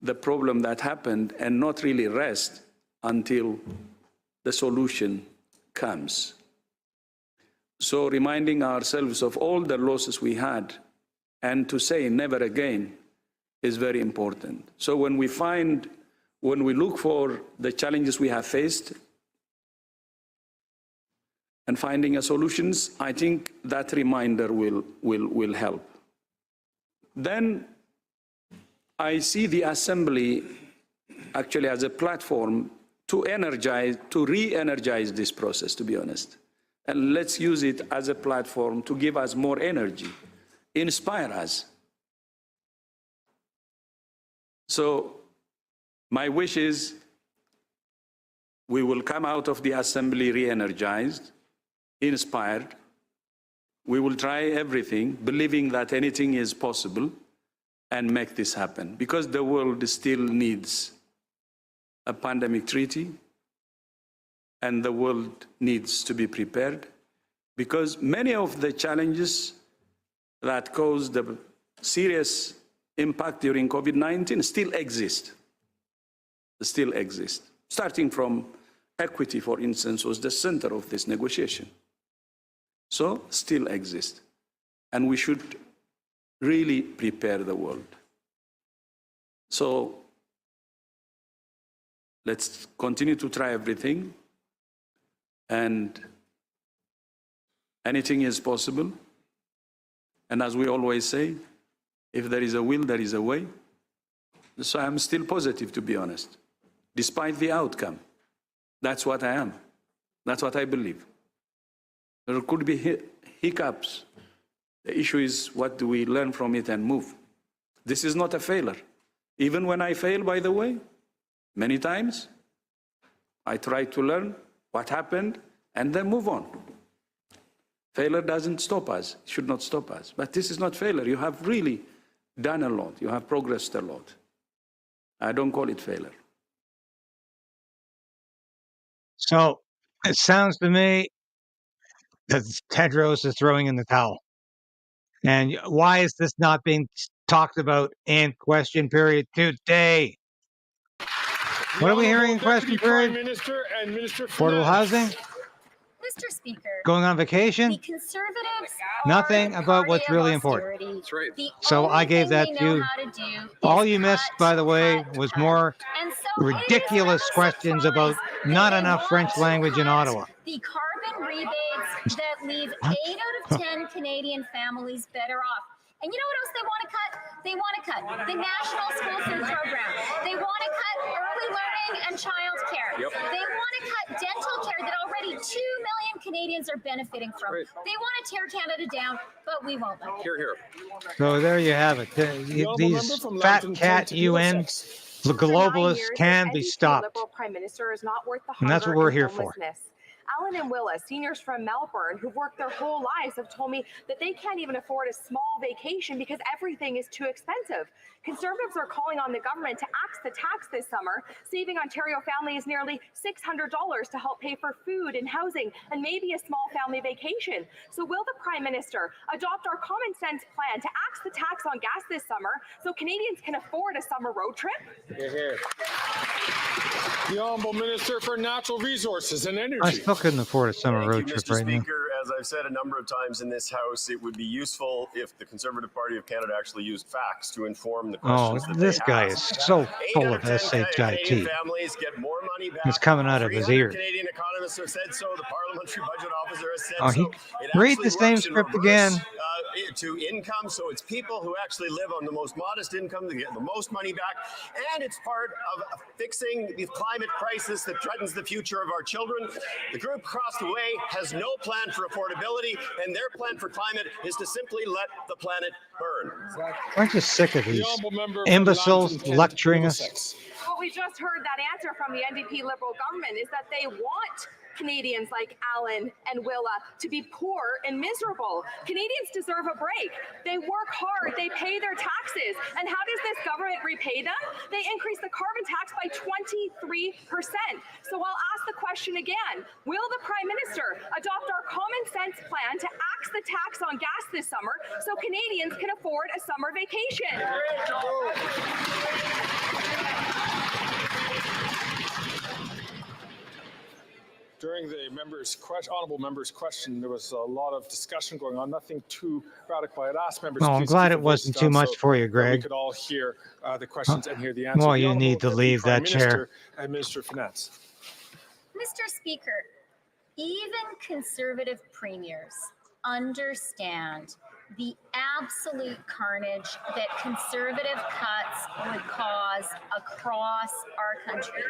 the problem that happened and not really rest until the solution comes. So reminding ourselves of all the losses we had and to say never again is very important. So when we look for the challenges we have faced and finding solutions, I think that reminder will help. Then I see the Assembly actually as a platform to re-energize this process, to be honest. And let's use it as a platform to give us more energy, inspire us. So my wish is we will come out of the Assembly re-energized, inspired. We will try everything, believing that anything is possible, and make this happen. Because the world still needs a pandemic treaty, and the world needs to be prepared, because many of the challenges that caused the serious impact during COVID-19 still exist. Starting from equity, for instance, was the center of this negotiation. So still exist. And we should really prepare the world. So let's continue to try everything, and anything is possible. And as we always say, if there is a will, there is a way. So I'm still positive, to be honest, despite the outcome. That's what I am. That's what I believe. There could be hiccups. The issue is, what do we learn from it and move? This is not a failure. Even when I fail, by the way, many times, I try to learn what happened and then move on. Failure doesn't stop us, should not stop us. But this is not failure. You have really done a lot. You have progressed a lot. I don't call it failure. So it sounds to me that Tedros is throwing in the towel. And why is this not being talked about in question period today? What are we hearing in question period? Prime Minister and Minister Affordable housing? Mr. Speaker, Going on vacation? the Conservatives Nothing are about the what's party really of important. austerity. That's right. The So only I gave thing that they to know you. how to do All is you missed, cut, by the way, cut, was cut. more And so ridiculous it is questions no about surprise not that they enough want French to language in cut Ottawa. the carbon rebates that leave 8 out of 10 Canadian families better off. And you know what else they want to cut? They want to cut the National School Food Program. They want to cut early learning and child care. Yep. They want to cut dental care that already 2 million Canadians are benefiting from. Right. They want to tear Canada down, but we won't. Here, here. So there you have it. These fat cat UN, the globalists can be stopped. Prime Minister is not worth the And that's what we're here for. Alan and Willa, seniors from Melbourne who've worked their whole lives, have told me that they can't even afford a small vacation because everything is too expensive. Conservatives are calling on the government to axe the tax this summer, saving Ontario families nearly $600 to help pay for food and housing and maybe a small family vacation. So will the Prime Minister adopt our common sense plan to axe the tax on gas this summer so Canadians can afford a summer road trip? Here. The Honourable Minister for Natural Resources and Energy. I still couldn't afford a summer road trip right now. Speaker, as I've said a number of times in this House, it would be useful if the Conservative Party of Canada actually used facts to inform the questions that this they guy ask. is so full of 10 SHIT. Canadian families get more money back. It's coming out of his 300 ears. Canadian economists have said so. The Parliamentary Budget Officer has said Oh, so. It read actually the same works in script reverse. again. to income. So it's people who actually live on the most modest income that get the most money back. And it's part of fixing the climate crisis that threatens the future of our children. The group across the way has no plan for affordability, and their plan for climate is to simply let the planet burn. Aren't you sick of these imbeciles lecturing us? Well, we just heard that answer from the NDP Liberal government is that they want Canadians like Alan and Willa to be poor and miserable. Canadians deserve a break. They work hard, they pay their taxes. And how does this government repay them? They increase the carbon tax by 23%. So I'll ask the question again. Will the Prime Minister adopt our common sense plan to axe the tax on gas this summer so Canadians can afford a summer vacation? During the honourable member's question, there was a lot of discussion going on, nothing too radical. I'd ask members. Well, I'm glad it wasn't too much for you, Greg. We could all hear the questions and hear the answers. Well, you need to leave that chair. And Minister of Finance. Mr. Speaker, even Conservative premiers understand the absolute carnage that Conservative cuts would cause across our country.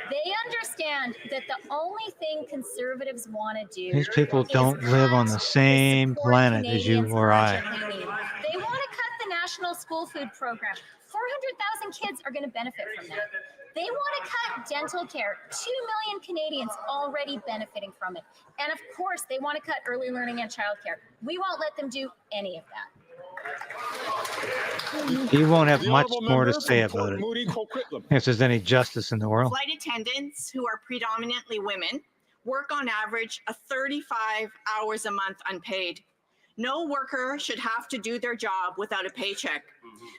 They understand that the only thing Conservatives want to do These people don't live on the same planet as you or I. They want to cut the National School Food Program. 400,000 kids are going to benefit from that. They want to cut dental care. 2 million Canadians already benefiting from it. And of course, they want to cut early learning and childcare. We won't let them do any of that. You won't have much more to say about it if there's any justice in the world. Flight attendants, who are predominantly women, work on average 35 hours a month unpaid. No worker should have to do their job without a paycheck.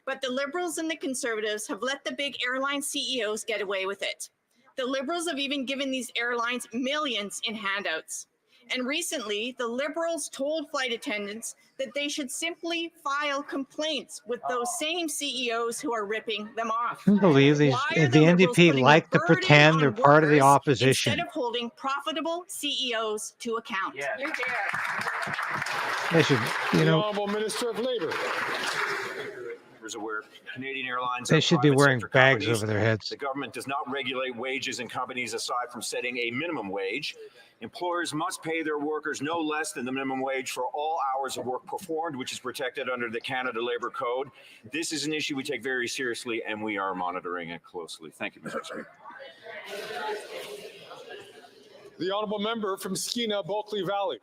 But the Liberals and the Conservatives have let the big airline CEOs get away with it. The Liberals have even given these airlines millions in handouts. And recently, the Liberals told flight attendants that they should simply file complaints with those same CEOs who are ripping them off. I believe the NDP like to pretend they're part of the opposition. Instead of holding profitable CEOs to account. Yeah. They should, The Honourable Minister of Labour. Aware Canadian Airlines they should be wearing bags over their heads. The government does not regulate wages in companies aside from setting a minimum wage. Employers must pay their workers no less than the minimum wage for all hours of work performed, which is protected under the Canada Labour Code. This is an issue we take very seriously, and we are monitoring it closely. Thank you, Mr. Speaker. The Honourable Member from Skeena, Bulkley Valley.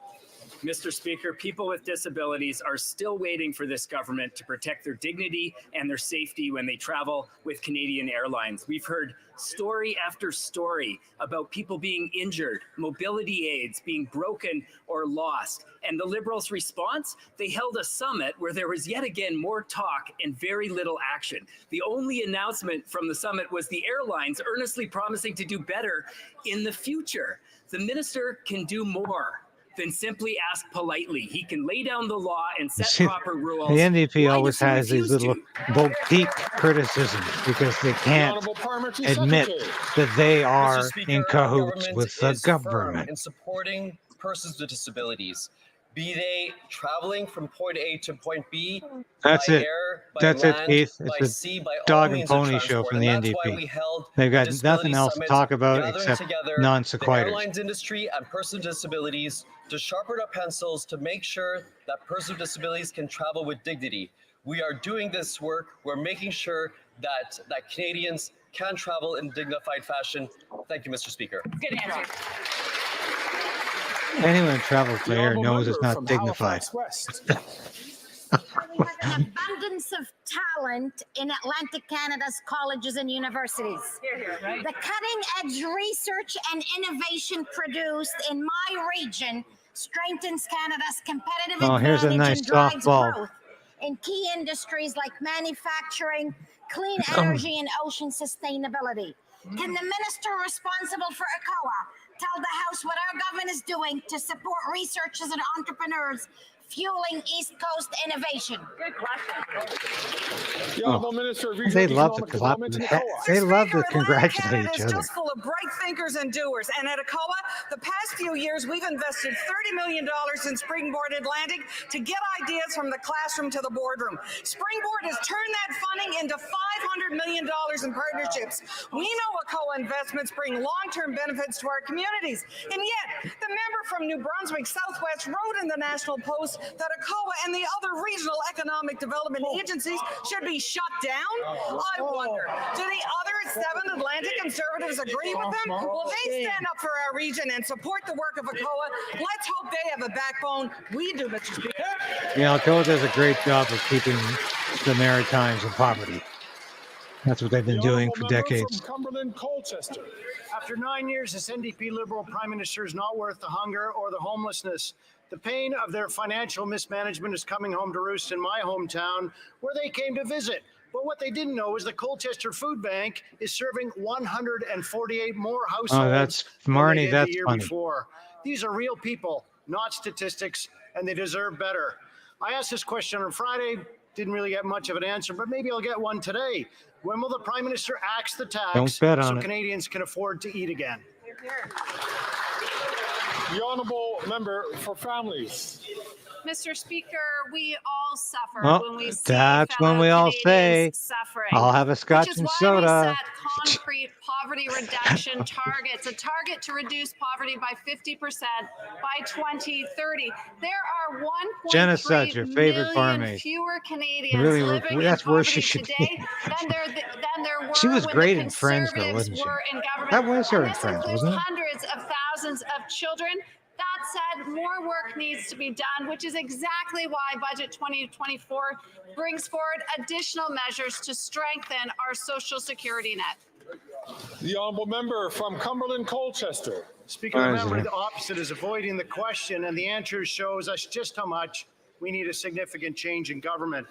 Mr. Speaker, people with disabilities are still waiting for this government to protect their dignity and their safety when they travel with Canadian Airlines. We've heard story after story about people being injured, mobility aids being broken or lost. And the Liberals' response? They held a summit where there was yet again more talk and very little action. The only announcement from the summit was the airlines earnestly promising to do better in the future. The minister can do more than simply ask politely. He can lay down the law and set proper rules. The NDP always has these little boutique criticisms because they can't admit that they are in cahoots with the government. In supporting persons with disabilities, be they traveling from point A to point B. That's it. That's it, Keith. It's the dog and pony show from the NDP. They've got nothing else to talk about except non sequiturs. The airlines industry and persons with disabilities to sharpen our pencils to make sure that persons with disabilities can travel with dignity. We are doing this work. We're making sure that Canadians can travel in a dignified fashion. Thank you, Mr. Speaker. Good answer. Anyone who travels by air knows it's not dignified. We have an abundance of talent in Atlantic Canada's colleges and universities. The cutting-edge research and innovation produced in my region strengthens Canada's competitive here's a advantage nice and drives softball. growth in key industries like manufacturing, clean energy, and ocean sustainability. Can the minister responsible for ACOA tell the House what our government is doing to support researchers and entrepreneurs fueling East Coast innovation? Good question. The Honourable Minister of They Regional love to Economic clap. Development and COA. They love to Atlantic congratulate Canada each is other. just full of bright thinkers and doers. And at ACOA, the past few years, we've invested $30 million in Springboard Atlantic to get ideas from the classroom to the boardroom. Springboard has turned that funding into $500 million in partnerships. We know ACOA investments bring long-term benefits to our communities. And yet, the member from New Brunswick Southwest wrote in the National Post that ACOA and the other regional economic development agencies should be shut down. I wonder, do the other 7 Atlantic Conservatives agree with them? Will they stand up for our region and support the work of ACOA? Let's hope they have a backbone. We do, Mr. Speaker. You know, COA does a great job of keeping the Maritimes in poverty. That's what they've been doing for decades. From Cumberland, Colchester. After 9 years, this NDP Liberal Prime Minister is not worth the hunger or the homelessness. The pain of their financial mismanagement is coming home to roost in my hometown, where they came to visit. But what they didn't know is the Colchester Food Bank is serving 148 more households that's than Marnie. they did That's the year funny. before. These are real people, not statistics, and they deserve better. I asked this question on Friday, didn't really get much of an answer, but maybe I'll get one today. When will the Prime Minister axe the tax Don't bet on so it. Canadians can afford to eat again? The Honourable Member for Families. Mr. Speaker, we all suffer Well, when we see that's fellow when we all Canadians say, suffering. I'll have a scotch which is and why soda. We set concrete poverty reduction targets, a target to reduce poverty by 50% by 2030. There are 1.3 Jenna's such your favorite million barmaid. fewer Canadians Really, living that's in where she poverty should today be. than there were She was when great the in Friends, though, Conservatives wasn't she? were in government. That was her And in this Friends, includes wasn't it? hundreds of thousands of children. That said, more work needs to be done, which is exactly why Budget 2024 brings forward additional measures to strengthen our social security net. The Honourable Member from Cumberland, Colchester. Speaker, remember the opposite is avoiding the question, and the answer shows us just how much we need a significant change in government.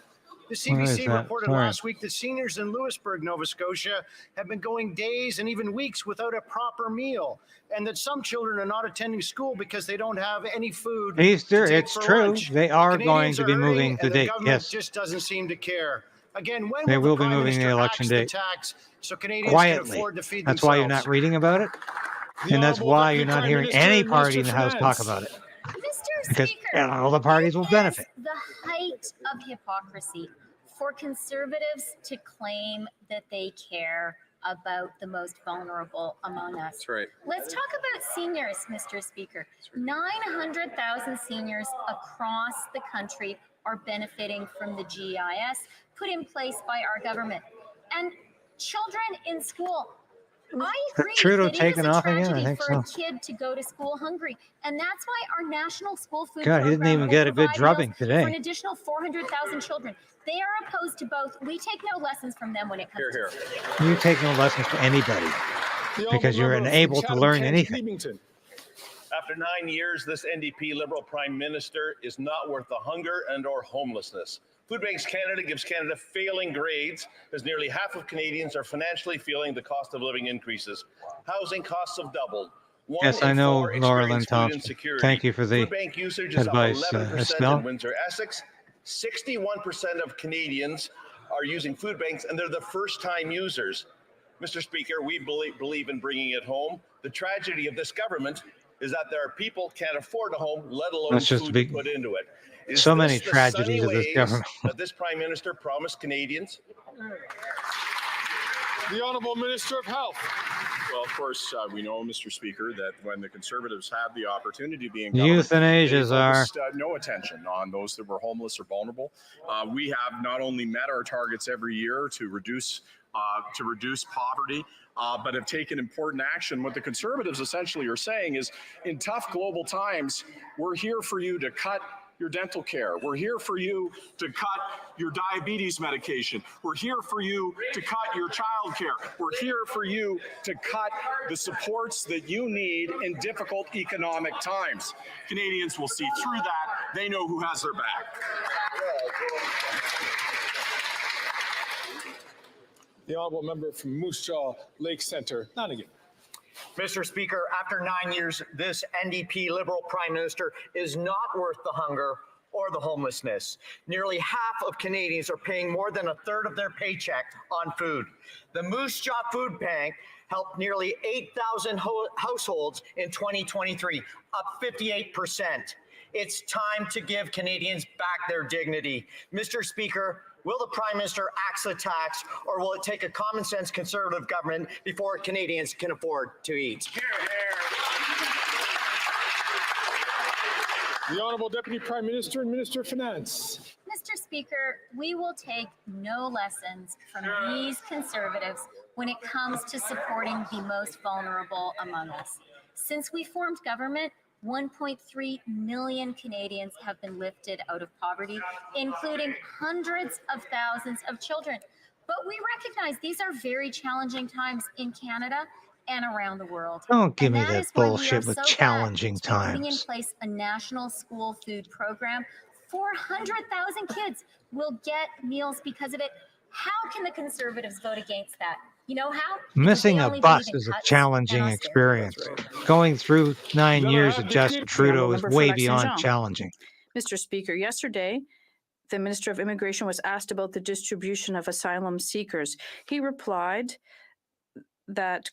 The Where is CBC that? reported Sorry. last week that seniors in Lewisburg, Nova Scotia, have been going days and even weeks without a proper meal, and that some children are not attending school because they don't have any food. Easter, to take it's for true. lunch. They are Canadians going to be hurting, moving the and date. The government Yes, just doesn't seem to care. Again, when they will will be the Prime moving the Minister election axe date the tax so Canadians can quietly. afford to feed That's themselves? why you're not reading about it, and that's why you're not hearing any party in the House talk about it. Mr. Because Speaker, all the parties will benefit. the height of hypocrisy for conservatives to claim that they care about the most vulnerable among us. That's right. Let's talk about seniors, Mr. Speaker. 900,000 seniors across the country are benefiting from the GIS put in place by our government. And children in school, I agree Trudeau that it is taken a off again? I tragedy think for a so. kid to go to school hungry. And that's why our national school food God, he didn't program even will get a good provide drubbing meals today. for an additional 400,000 children. They are opposed to both. We take no lessons from them when it comes to You take no lessons from anybody because you're unable to learn anything. Leamington. After 9 years, this NDP Liberal Prime Minister is not worth the hunger and or homelessness. Food Banks Canada gives Canada failing grades as nearly half of Canadians are financially feeling the cost of living increases. Housing costs have doubled. Yes, I know, Laura Lynn Thompson. Thank you for the Food bank usage is advice, up 11% Estelle. in Windsor-Essex. 61% of Canadians are using food banks, and they're the first-time users. Mr. Speaker, we believe in bringing it home. The tragedy of this government is that there are people can't afford a home, let alone That's just food big. to put into it. Is So this many the tragedies sunny of this ways government. that this Prime Minister promised Canadians? The Honourable Minister of Health. Well, of course, we know, Mr. Speaker, that when the Conservatives had the opportunity to be in government, Euthanasias they are. focused, no attention on those that were homeless or vulnerable. We have not only met our targets every year to reduce poverty, but have taken important action. What the Conservatives essentially are saying is, in tough global times, we're here for you to cut your dental care. We're here for you to cut your diabetes medication. We're here for you to cut your child care. We're here for you to cut the supports that you need in difficult economic times. Canadians will see through that. They know who has their back. The Honourable Member from Moose Jaw Lake Centre, Nottingham. Mr. Speaker, after 9 years, this NDP Liberal Prime Minister is not worth the hunger or the homelessness. Nearly half of Canadians are paying more than a third of their paycheck on food. The Moose Jaw Food Bank helped nearly 8,000 households in 2023, up 58%. It's time to give Canadians back their dignity. Mr. Speaker, will the Prime Minister axe the tax, or will it take a common sense Conservative government before Canadians can afford to eat? Hear, hear. The Honourable Deputy Prime Minister and Minister of Finance. Mr. Speaker, we will take no lessons from these Conservatives when it comes to supporting the most vulnerable among us. Since we formed government, 1.3 million Canadians have been lifted out of poverty, including hundreds of thousands of children. But we recognize these are very challenging times in Canada and around the world. Don't give me that that is why we bullshit are with so challenging glad to be putting in times. place a national school food program. 400,000 kids will get meals because of it. How can the Conservatives vote against that? You know how? Missing a bus is a challenging experience. Going through 9 years of Justin Trudeau is way beyond challenging. Mr. Speaker, yesterday, the Minister of Immigration was asked about the distribution of asylum seekers. He replied that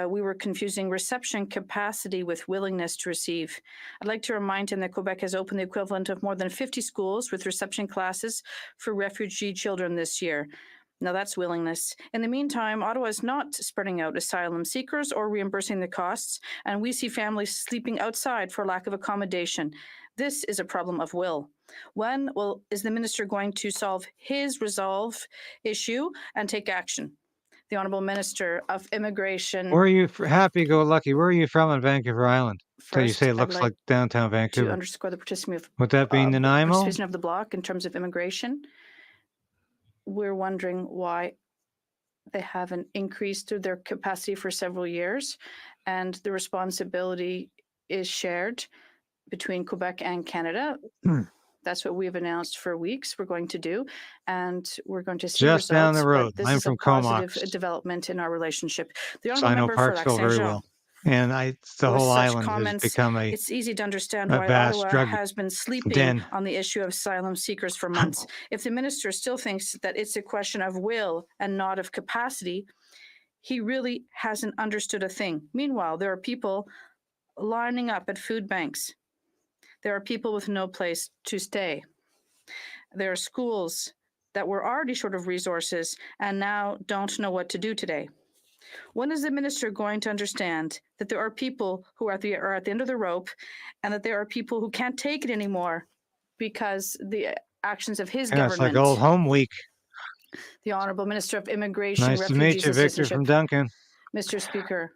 we were confusing reception capacity with willingness to receive. I'd like to remind him that Quebec has opened the equivalent of more than 50 schools with reception classes for refugee children this year. Now that's willingness. In the meantime, Ottawa is not spreading out asylum seekers or reimbursing the costs, and we see families sleeping outside for lack of accommodation. This is a problem of will. When is the minister going to solve his resolve issue and take action? The Honourable Minister of Immigration. Where are you, happy-go-lucky, where are you from on Vancouver Island? So you First, say it I'd looks like like downtown to Vancouver. underscore the participation Would that be Nanaimo? participation of the Bloc in terms of immigration. We're wondering why they haven't increased their capacity for several years, and the responsibility is shared between Quebec and Canada. That's what we've announced for weeks we're going to do, and we're going to see Just results, down the road. but this I'm is from a positive Comox. development in our relationship. The So I know Honourable Member for Parksville very Lac-Saint-Jean. well. And the With whole such island has comments, become it's easy to understand a why vast Ottawa drug has been sleeping den. on the issue of asylum seekers for months. If the minister still thinks that it's a question of will and not of capacity, he really hasn't understood a thing. Meanwhile, there are people lining up at food banks. There are people with no place to stay. There are schools that were already short of resources and now don't know what to do today. When is the minister going to understand that there are people who are at the end of the rope, and that there are people who can't take it anymore because the actions of his Yeah, it's government? like old home week. The Honourable Minister of Immigration, Nice to meet Refugees you, and Victor Citizenship. from Duncan. Mr. Speaker,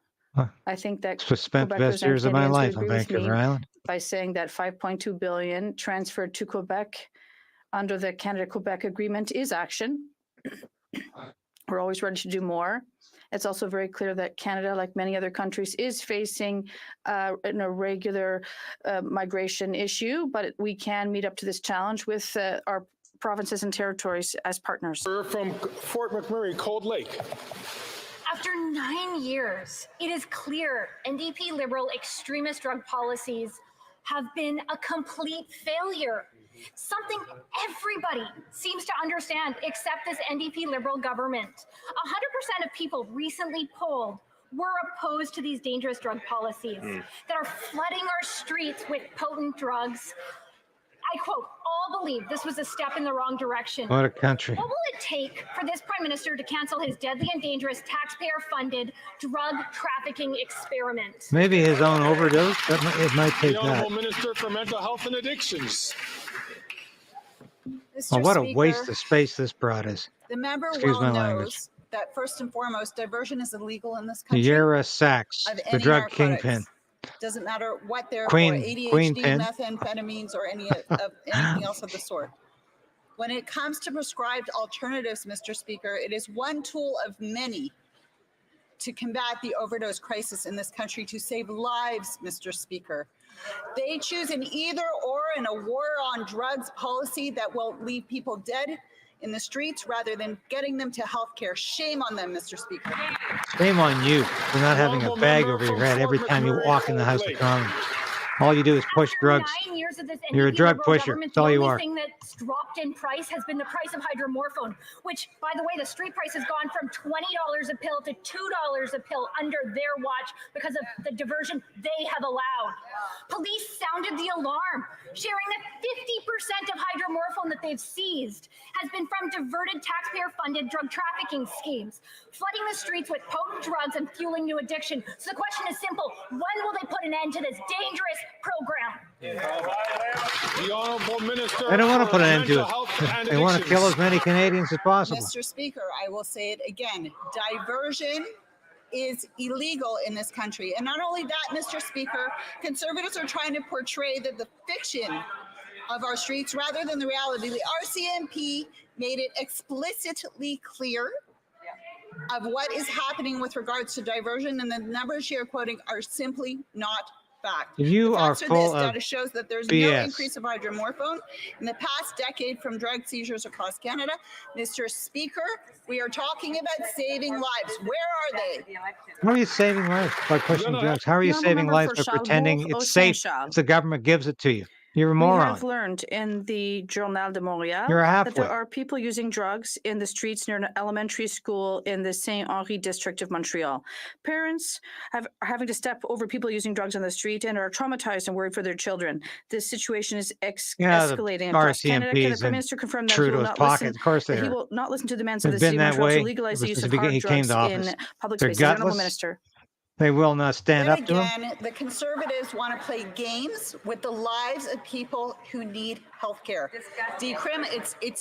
I think that Spent the Quebecers best and years of my Canadians would life on agree with Vancouver me Island. by saying that $5.2 billion transferred to Quebec under the Canada-Quebec agreement is action. We're always ready to do more. It's also very clear that Canada, like many other countries, is facing an irregular migration issue, but we can meet up to this challenge with our provinces and territories as partners. From Fort McMurray, Cold Lake. After 9 years, it is clear NDP Liberal extremist drug policies have been a complete failure. Something everybody seems to understand except this NDP Liberal government. 100% of people recently polled were opposed to these dangerous drug policies that are flooding our streets with potent drugs. I quote, all believe this was a step in the wrong direction. What a country. What will it take for this Prime Minister to cancel his deadly and dangerous taxpayer-funded drug trafficking experiment? Maybe his own overdose. It might take The that. Honourable Minister for Mental Health and Addictions. Oh, what a waste of space this brought us. The member Excuse well my knows language. that first and foremost, diversion is illegal in this country. Yara Sachs, of the any drug narcotics. kingpin. Doesn't matter what they're Queen for, ADHD, pin. methamphetamines, or anything else of the sort. When it comes to prescribed alternatives, Mr. Speaker, it is one tool of many to combat the overdose crisis in this country, to save lives, Mr. Speaker. They choose an either or in a war on drugs policy that will leave people dead in the streets rather than getting them to health care. Shame on them, Mr. Speaker. Shame on you for not having a bag over your head every time you walk in the House of Commons. All you do is push drugs. 9 years of this You're a NDP drug Liberal pusher. government, That's all the you only are. thing that's dropped in price has been the price of hydromorphone, which, by the way, the street price has gone from $20 a pill to $2 a pill under their watch because of the diversion they have allowed. Police sounded the alarm, sharing that 50% of hydromorphone that they've seized has been from diverted taxpayer-funded drug trafficking schemes, flooding the streets with potent drugs and fueling new addiction. So the question is simple: when will they put an end to this dangerous program? The Honourable Minister. They don't want to for put an end to Mental Health and it. They want to kill as Addictions. many Canadians as possible. Mr. Speaker, I will say it again. Diversion is illegal in this country. And not only that, Mr. Speaker, Conservatives are trying to portray the fiction of our streets rather than the reality. The RCMP made it explicitly clear of what is happening with regards to diversion, and the numbers you're quoting are simply not fact. You The are facts full this of data shows that there's BS. no increase of hydromorphone in the past decade from drug seizures across Canada. Mr. Speaker, we are talking about saving lives. Where are they? How are you saving lives by pushing drugs? How are you Honourable saving member lives for by Charlebourg pretending au it's safe Saint-Charles. if the government gives it to you? You're a We moron. have learned in the Journal de Montréal You're that there halfway. are people using drugs in the streets near an elementary school in the Saint-Henri district of Montreal. Parents are having to step over people using drugs on the street and are traumatized and worried for their children. This situation is Yeah, the escalating across Canada. Can the RCMP's Prime in Minister confirm that he will Trudeau's not pocket. listen? Of course they That he are. will not listen to demands of They've the been city of that Montreal way to legalize the ever use since of he hard came drugs to office. in public They're spaces. Honourable gutless. Minister. They will not stand Yet up to him. again, the Conservatives want to play games with the lives of people who need health care. It's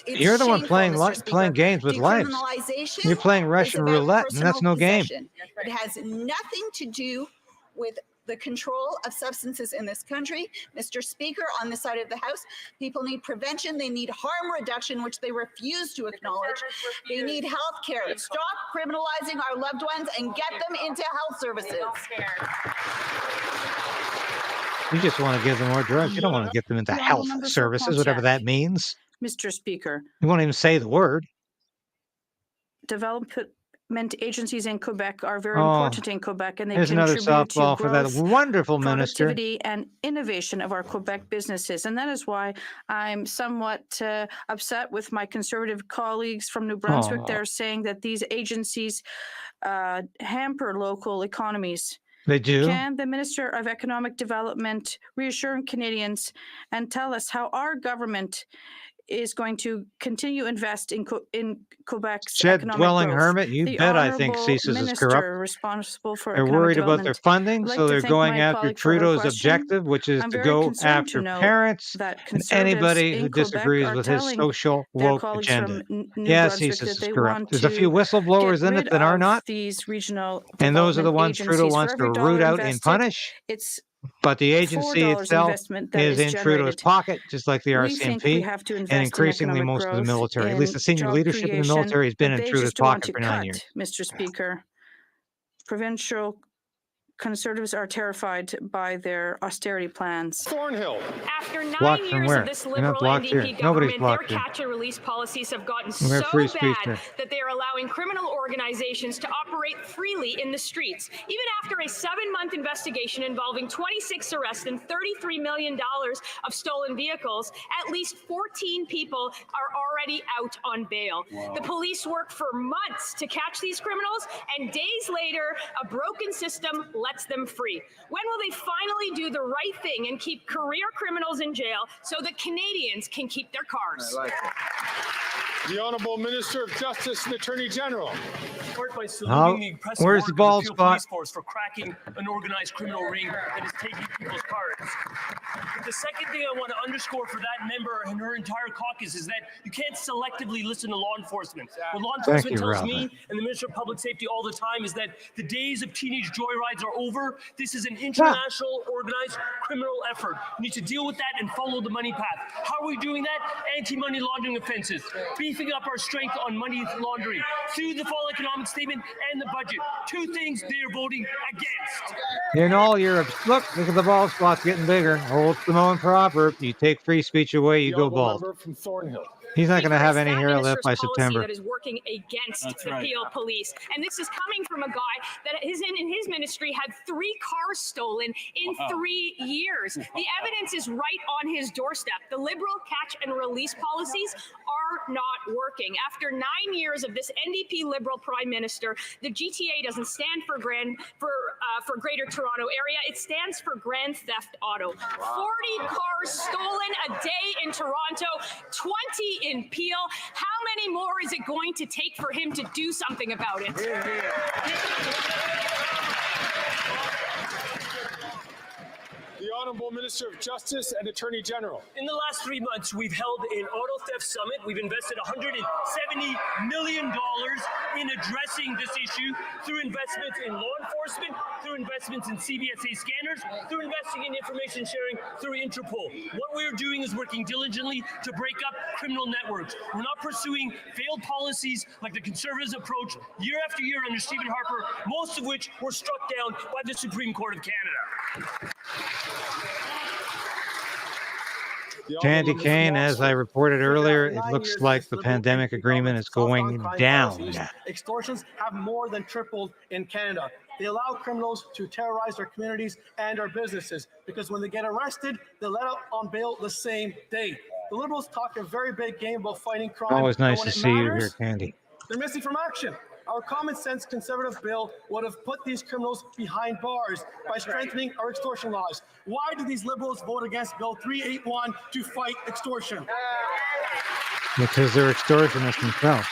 You're the one shameful, playing Mr. Speaker. playing games with lives. Decriminalization You're playing is Russian about roulette, and that's personal no game. possession. It has nothing to do with the control of substances in this country. Mr. Speaker, on this side of the House, people need prevention. They need harm reduction, which they refuse to acknowledge. They need health care. Stop criminalizing our loved ones and get them into health services. You just want to give them more drugs. You don't want to get them into The health honourable member for services, whatever Pontiac. that means. Mr. Speaker, You won't even say the word. development agencies in Quebec are very Oh, important in Quebec, and they There's another contribute to softball for that growth, wonderful minister. productivity, and innovation of our Quebec businesses. And that is why I'm somewhat upset with my Conservative colleagues from New Brunswick. Aw. They're saying that these agencies hamper local economies. They do. Can the Minister of Economic Development reassure Canadians and tell us how our government is going to continue invest in Quebec's Shed economic dwelling growth? hermit, you The bet I think Honourable CSIS is Minister corrupt. responsible for They're economic worried about their development. funding, I'd like so to they're thank going my after colleague for her Trudeau's question. objective, which is I'm to very go concerned after to know parents that and Conservatives anybody in who Quebec disagrees are with his telling social their woke colleagues agenda. from New Yes, Brunswick CSIS that is they corrupt. want There's a to few whistleblowers get in it rid that are of not, these regional and those are the development ones Trudeau agencies. For wants to every root dollar out and invested, punish. it's But the agency $4 itself investment that is is in Trudeau's generated. pocket, just like the We think we RCMP, have to and invest in increasingly economic most of the growth, military. At least the in senior job leadership in the creation, military has been but in they Trudeau's just want pocket to for 9 cut, years. Mr. Speaker. Provincial Conservatives are terrified by their austerity plans. Thornhill. After 9 Blocked from years where? of this You're not Liberal blocked here. NDP Nobody's government, their blocked here. catch and release policies have gotten We have so free speech bad there. that they are allowing criminal organizations to operate freely in the streets. Even after a 7-month investigation involving 26 arrests and $33 million of stolen vehicles, at least 14 people are already out on bail. Wow. The police work for months to catch these criminals, and days later, a broken system lets them free. When will they finally do the right thing and keep career criminals in jail so that Canadians can keep their cars? The Honourable Minister of Justice and Attorney General. Start by saluting the impressive Where's work the of bald Peel spot? Police Force for cracking an organized criminal ring that is taking people's cars. But the second thing I want to underscore for that member and her entire caucus is that you can't selectively listen to law enforcement. What law Thank enforcement you, tells Robert. me and the Minister of Public Safety all the time is that the days of teenage joyrides are over. This is an international organized criminal effort. We need to deal with that and follow the money path. How are we doing that? Anti-money laundering offenses, beefing up our strength on money laundering, through the fall economic statement and the budget. Two things they are voting against. In all Europe, look at the bald spot's getting bigger. Old Samoan proverb: you take free speech away, you The go Honourable bald. Member from Thornhill. He's not going to have any That hair left minister's by policy September. that is working against That's the right. Peel police. And this is coming from a guy that is in his ministry had 3 cars stolen in 3 years. The evidence is right on his doorstep. The Liberal catch and release policies are not working. After 9 years of this NDP Liberal Prime Minister, the GTA doesn't stand for Greater Toronto Area. It stands for Grand Theft Auto. 40 cars stolen a day in Toronto, 20 in Peel. How many more is it going to take for him to do something about it? The Honourable Minister of Justice and Attorney General. In the last 3 months, we've held an auto theft summit. We've invested $170 million in addressing this issue through investments in law enforcement, through investments in CBSA scanners, through investing in information sharing through Interpol. What we're doing is working diligently to break up criminal networks. We're not pursuing failed policies like the Conservatives' approach year after year under Stephen Harper, most of which were struck down by the Supreme Court of Canada. Candy Cane, as I reported earlier, it looks like the pandemic agreement is going down. Extortions have more than tripled in Canada. They allow criminals to terrorize our communities and our businesses because when they get arrested, they're let out on bail the same day. The Liberals talk a very big game about fighting crime. Always nice to see you here, Candy. They're missing from action. Our common sense conservative bill would have put these criminals behind bars by strengthening our extortion laws. Why do these Liberals vote against Bill 381 to fight extortion? Because they're extortionists themselves.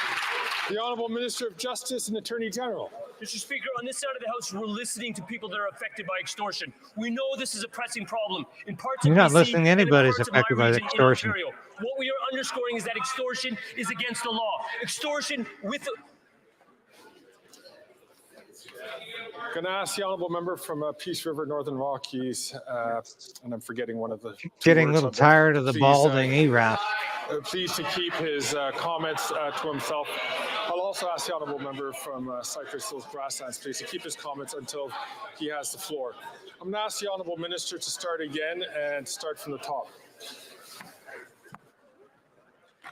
The Honourable Minister of Justice and Attorney General. Mr. Speaker, on this side of the House, we're listening to people that are affected by extortion. We know this is a pressing problem. In parts You're of not BC listening to anybody who's and in parts affected of my by region in extortion. Ontario. What we are underscoring is that extortion is against the law. Extortion with... Going to ask the honourable member from Peace River, Northern Rockies, and I'm forgetting one of the... Getting a little tired of the balding ERAF. Please to keep his comments to himself. I'll also ask the honourable member from Cypress Hills Grasslands, please, to keep his comments until he has the floor. I'm going to ask the honourable minister to start again and start from the top.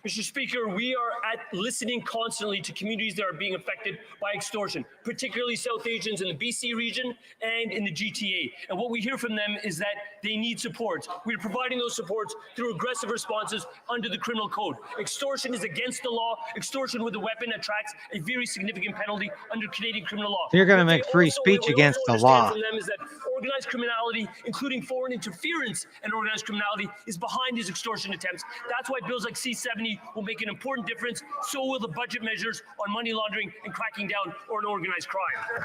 Mr. Speaker, we are listening constantly to communities that are being affected by extortion, particularly South Asians in the BC region and in the GTA. And what we hear from them is that they need support. We're providing those supports through aggressive responses under the criminal code. Extortion is against the law. Extortion with a weapon attracts a very significant penalty under Canadian criminal law. You're going to make free speech against the law. From them is that organized criminality, including foreign interference and organized criminality, is behind these extortion attempts. That's why bills like C-70 will make an important difference. So will the budget measures on money laundering and cracking down on organized crime.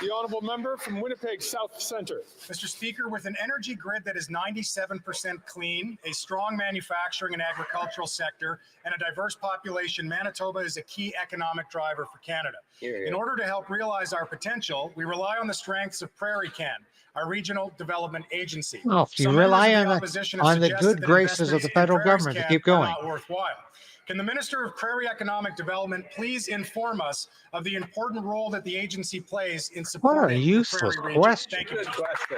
The honourable member from Winnipeg South Centre. Mr. Speaker, with an energy grid that is 97% clean, a strong manufacturing and agricultural sector, and a diverse population, Manitoba is a key economic driver for Canada. In order to help realize our potential, we rely on the strengths of PrairieCan, our regional development agency. Well, if you rely on the good graces of the federal government to keep going. Worthwhile. Can the Minister of Prairie Economic Development please inform us of the important role that the agency plays in supporting What a useless question. Thank you.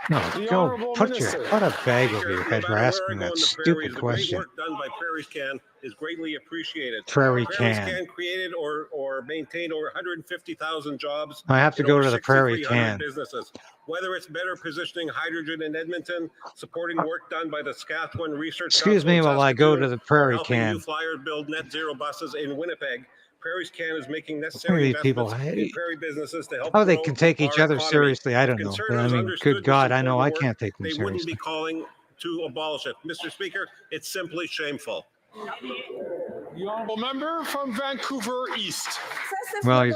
No, go put a bag over your head for asking that stupid question. Work done by PrairieCan is greatly appreciated. PrairieCan created or maintained over 150,000 jobs. I have to go to the PrairieCan. Businesses. Whether it's better positioning hydrogen in Edmonton, supporting work done by the Saskatchewan Research Excuse me while I go to the PrairieCan. New Flyers build net zero buses in Winnipeg. PrairieCan is making necessary investments in prairie businesses to help. How they can take each other seriously, I don't know. But I mean, good God, I know I can't take them they wouldn't seriously. be calling to abolish it. Mr. Speaker, it's simply shameful. The honourable member from Vancouver East. Well,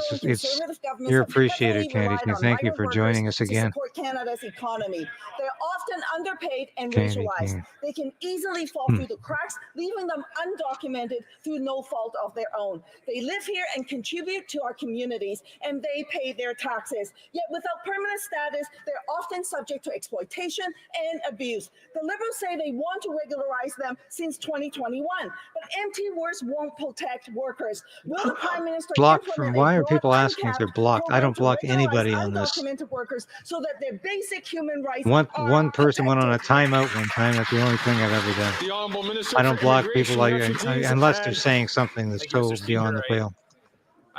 you're appreciated, Candy. Thank you for joining us again. Support Canada's economy. They're often underpaid and Candy racialized. King. They can easily fall through the cracks, leaving them undocumented through no fault of their own. They live here and contribute to our communities, and they pay their taxes. Yet without permanent status, they're often subject to exploitation and abuse. The Liberals say they want to regularize them since 2021, but empty words won't protect workers. Will the Prime Minister Blocked from, why are people asking if they're blocked? I don't block anybody on this. undocumented workers so that their basic human rights One person went on a timeout one time. That's the only thing I've ever done. The honourable minister I don't for block people Immigration, like, Refugees, unless they're and- saying something that's totally beyond the pale.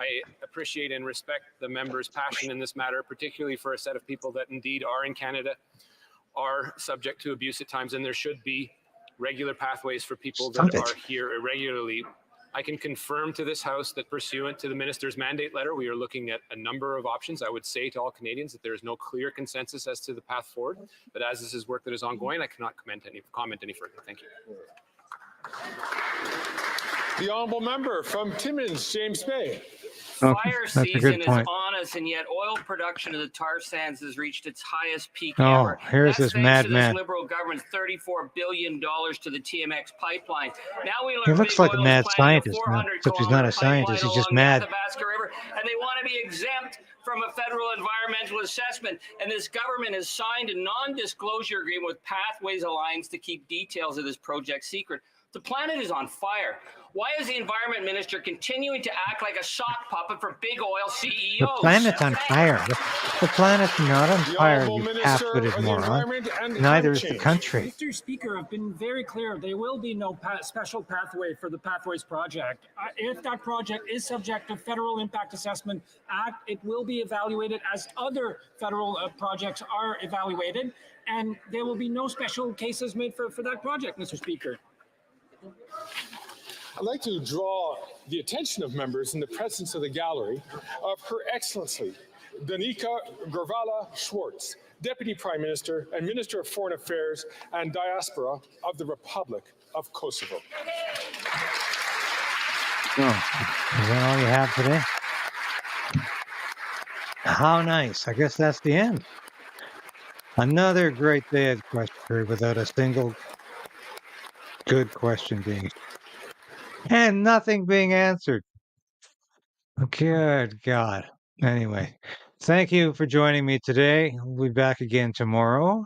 I appreciate and respect the member's passion in this matter, particularly for a set of people that indeed are in Canada, are subject to abuse at times, and there should be regular pathways for people that are here irregularly. I can confirm to this House that pursuant to the Minister's mandate letter, we are looking at a number of options. I would say to all Canadians that there is no clear consensus as to the path forward, but as this is work that is ongoing, I cannot comment any further. Thank you. The honourable member from Timmins, James Bay. Fire season is on us, and yet oil production of the tar sands has reached its highest peak ever. Here's this madman. This Liberal government's $34 billion to the TMX pipeline. Now we learn He looks like a mad scientist, except he's not a pipeline scientist. He's just mad. Athabasca River, and they want to be exempt from a federal environmental assessment. And this government has signed a non-disclosure agreement with Pathways Alliance to keep details of this project secret. The planet is on fire. Why is the Environment Minister continuing to act like a sock puppet for big oil CEOs? The planet's on fire. The planet's not on fire, you half-witted moron. Neither is the country. Mr. Speaker, I've been very clear. There will be no special pathway for the Pathways project. If that project is subject to Federal Impact Assessment Act, it will be evaluated as other federal projects are evaluated, and there will be no special cases made for that project, Mr. Speaker. I'd like to draw the attention of members in the presence of the gallery of Her Excellency Danica Gurvala Schwartz, Deputy Prime Minister and Minister of Foreign Affairs and Diaspora of the Republic of Kosovo. Oh, is that all you have today? How nice. I guess that's the end. Another great day at question period without a single good question being and nothing being answered. Good God. Anyway, thank you for joining me today. We'll be back again tomorrow.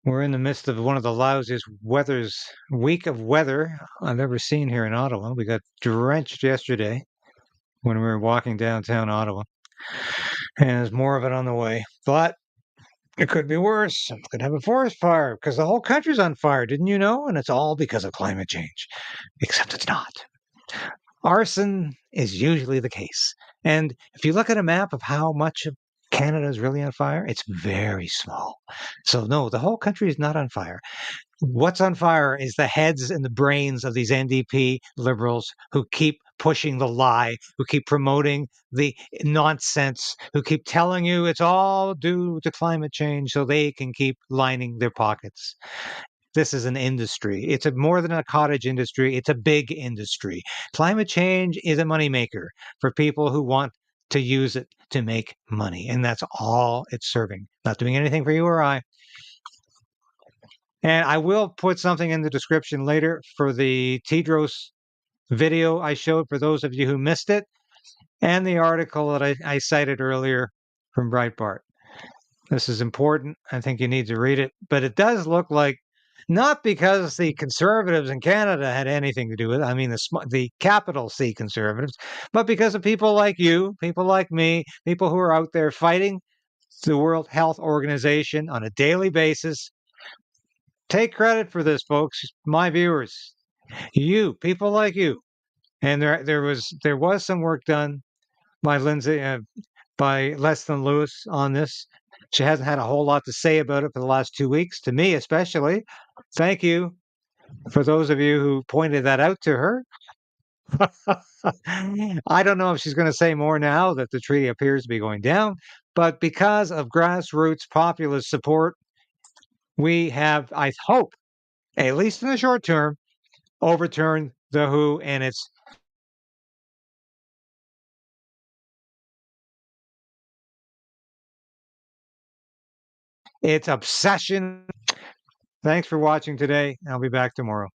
We're in the midst of one of the lousiest week of weather I've ever seen here in Ottawa. We got drenched yesterday when we were walking downtown Ottawa. And there's more of it on the way. But it could be worse. It could have a forest fire because the whole country's on fire. Didn't you know? And it's all because of climate change. Except it's not. Arson is usually the case. And if you look at a map of how much of Canada is really on fire, it's very small. So no, the whole country is not on fire. What's on fire is the heads and the brains of these NDP Liberals who keep pushing the lie, who keep promoting the nonsense, who keep telling you it's all due to climate change so they can keep lining their pockets. This is an industry. It's more than a cottage industry. It's a big industry. Climate change is a moneymaker for people who want to use it to make money. And that's all it's serving. Not doing anything for you or I. And I will put something in the description later for the Tedros video I showed for those of you who missed it, and the article that I cited earlier from Breitbart. This is important. I think you need to read it. But it does look like, not because the Conservatives in Canada had anything to do with it, I mean the capital C Conservatives, but because of people like you, people like me, people who are out there fighting the World Health Organization on a daily basis. Take credit for this, folks, my viewers. You, people like you. And there was some work done by by Leslyn Lewis on this. She hasn't had a whole lot to say about it for the last 2 weeks, to me especially. Thank you for those of you who pointed that out to her. I don't know if she's going to say more now that the treaty appears to be going down, but because of grassroots populist support, we have, I hope, at least in the short term, overturned the WHO and its obsession. Thanks for watching today. I'll be back tomorrow.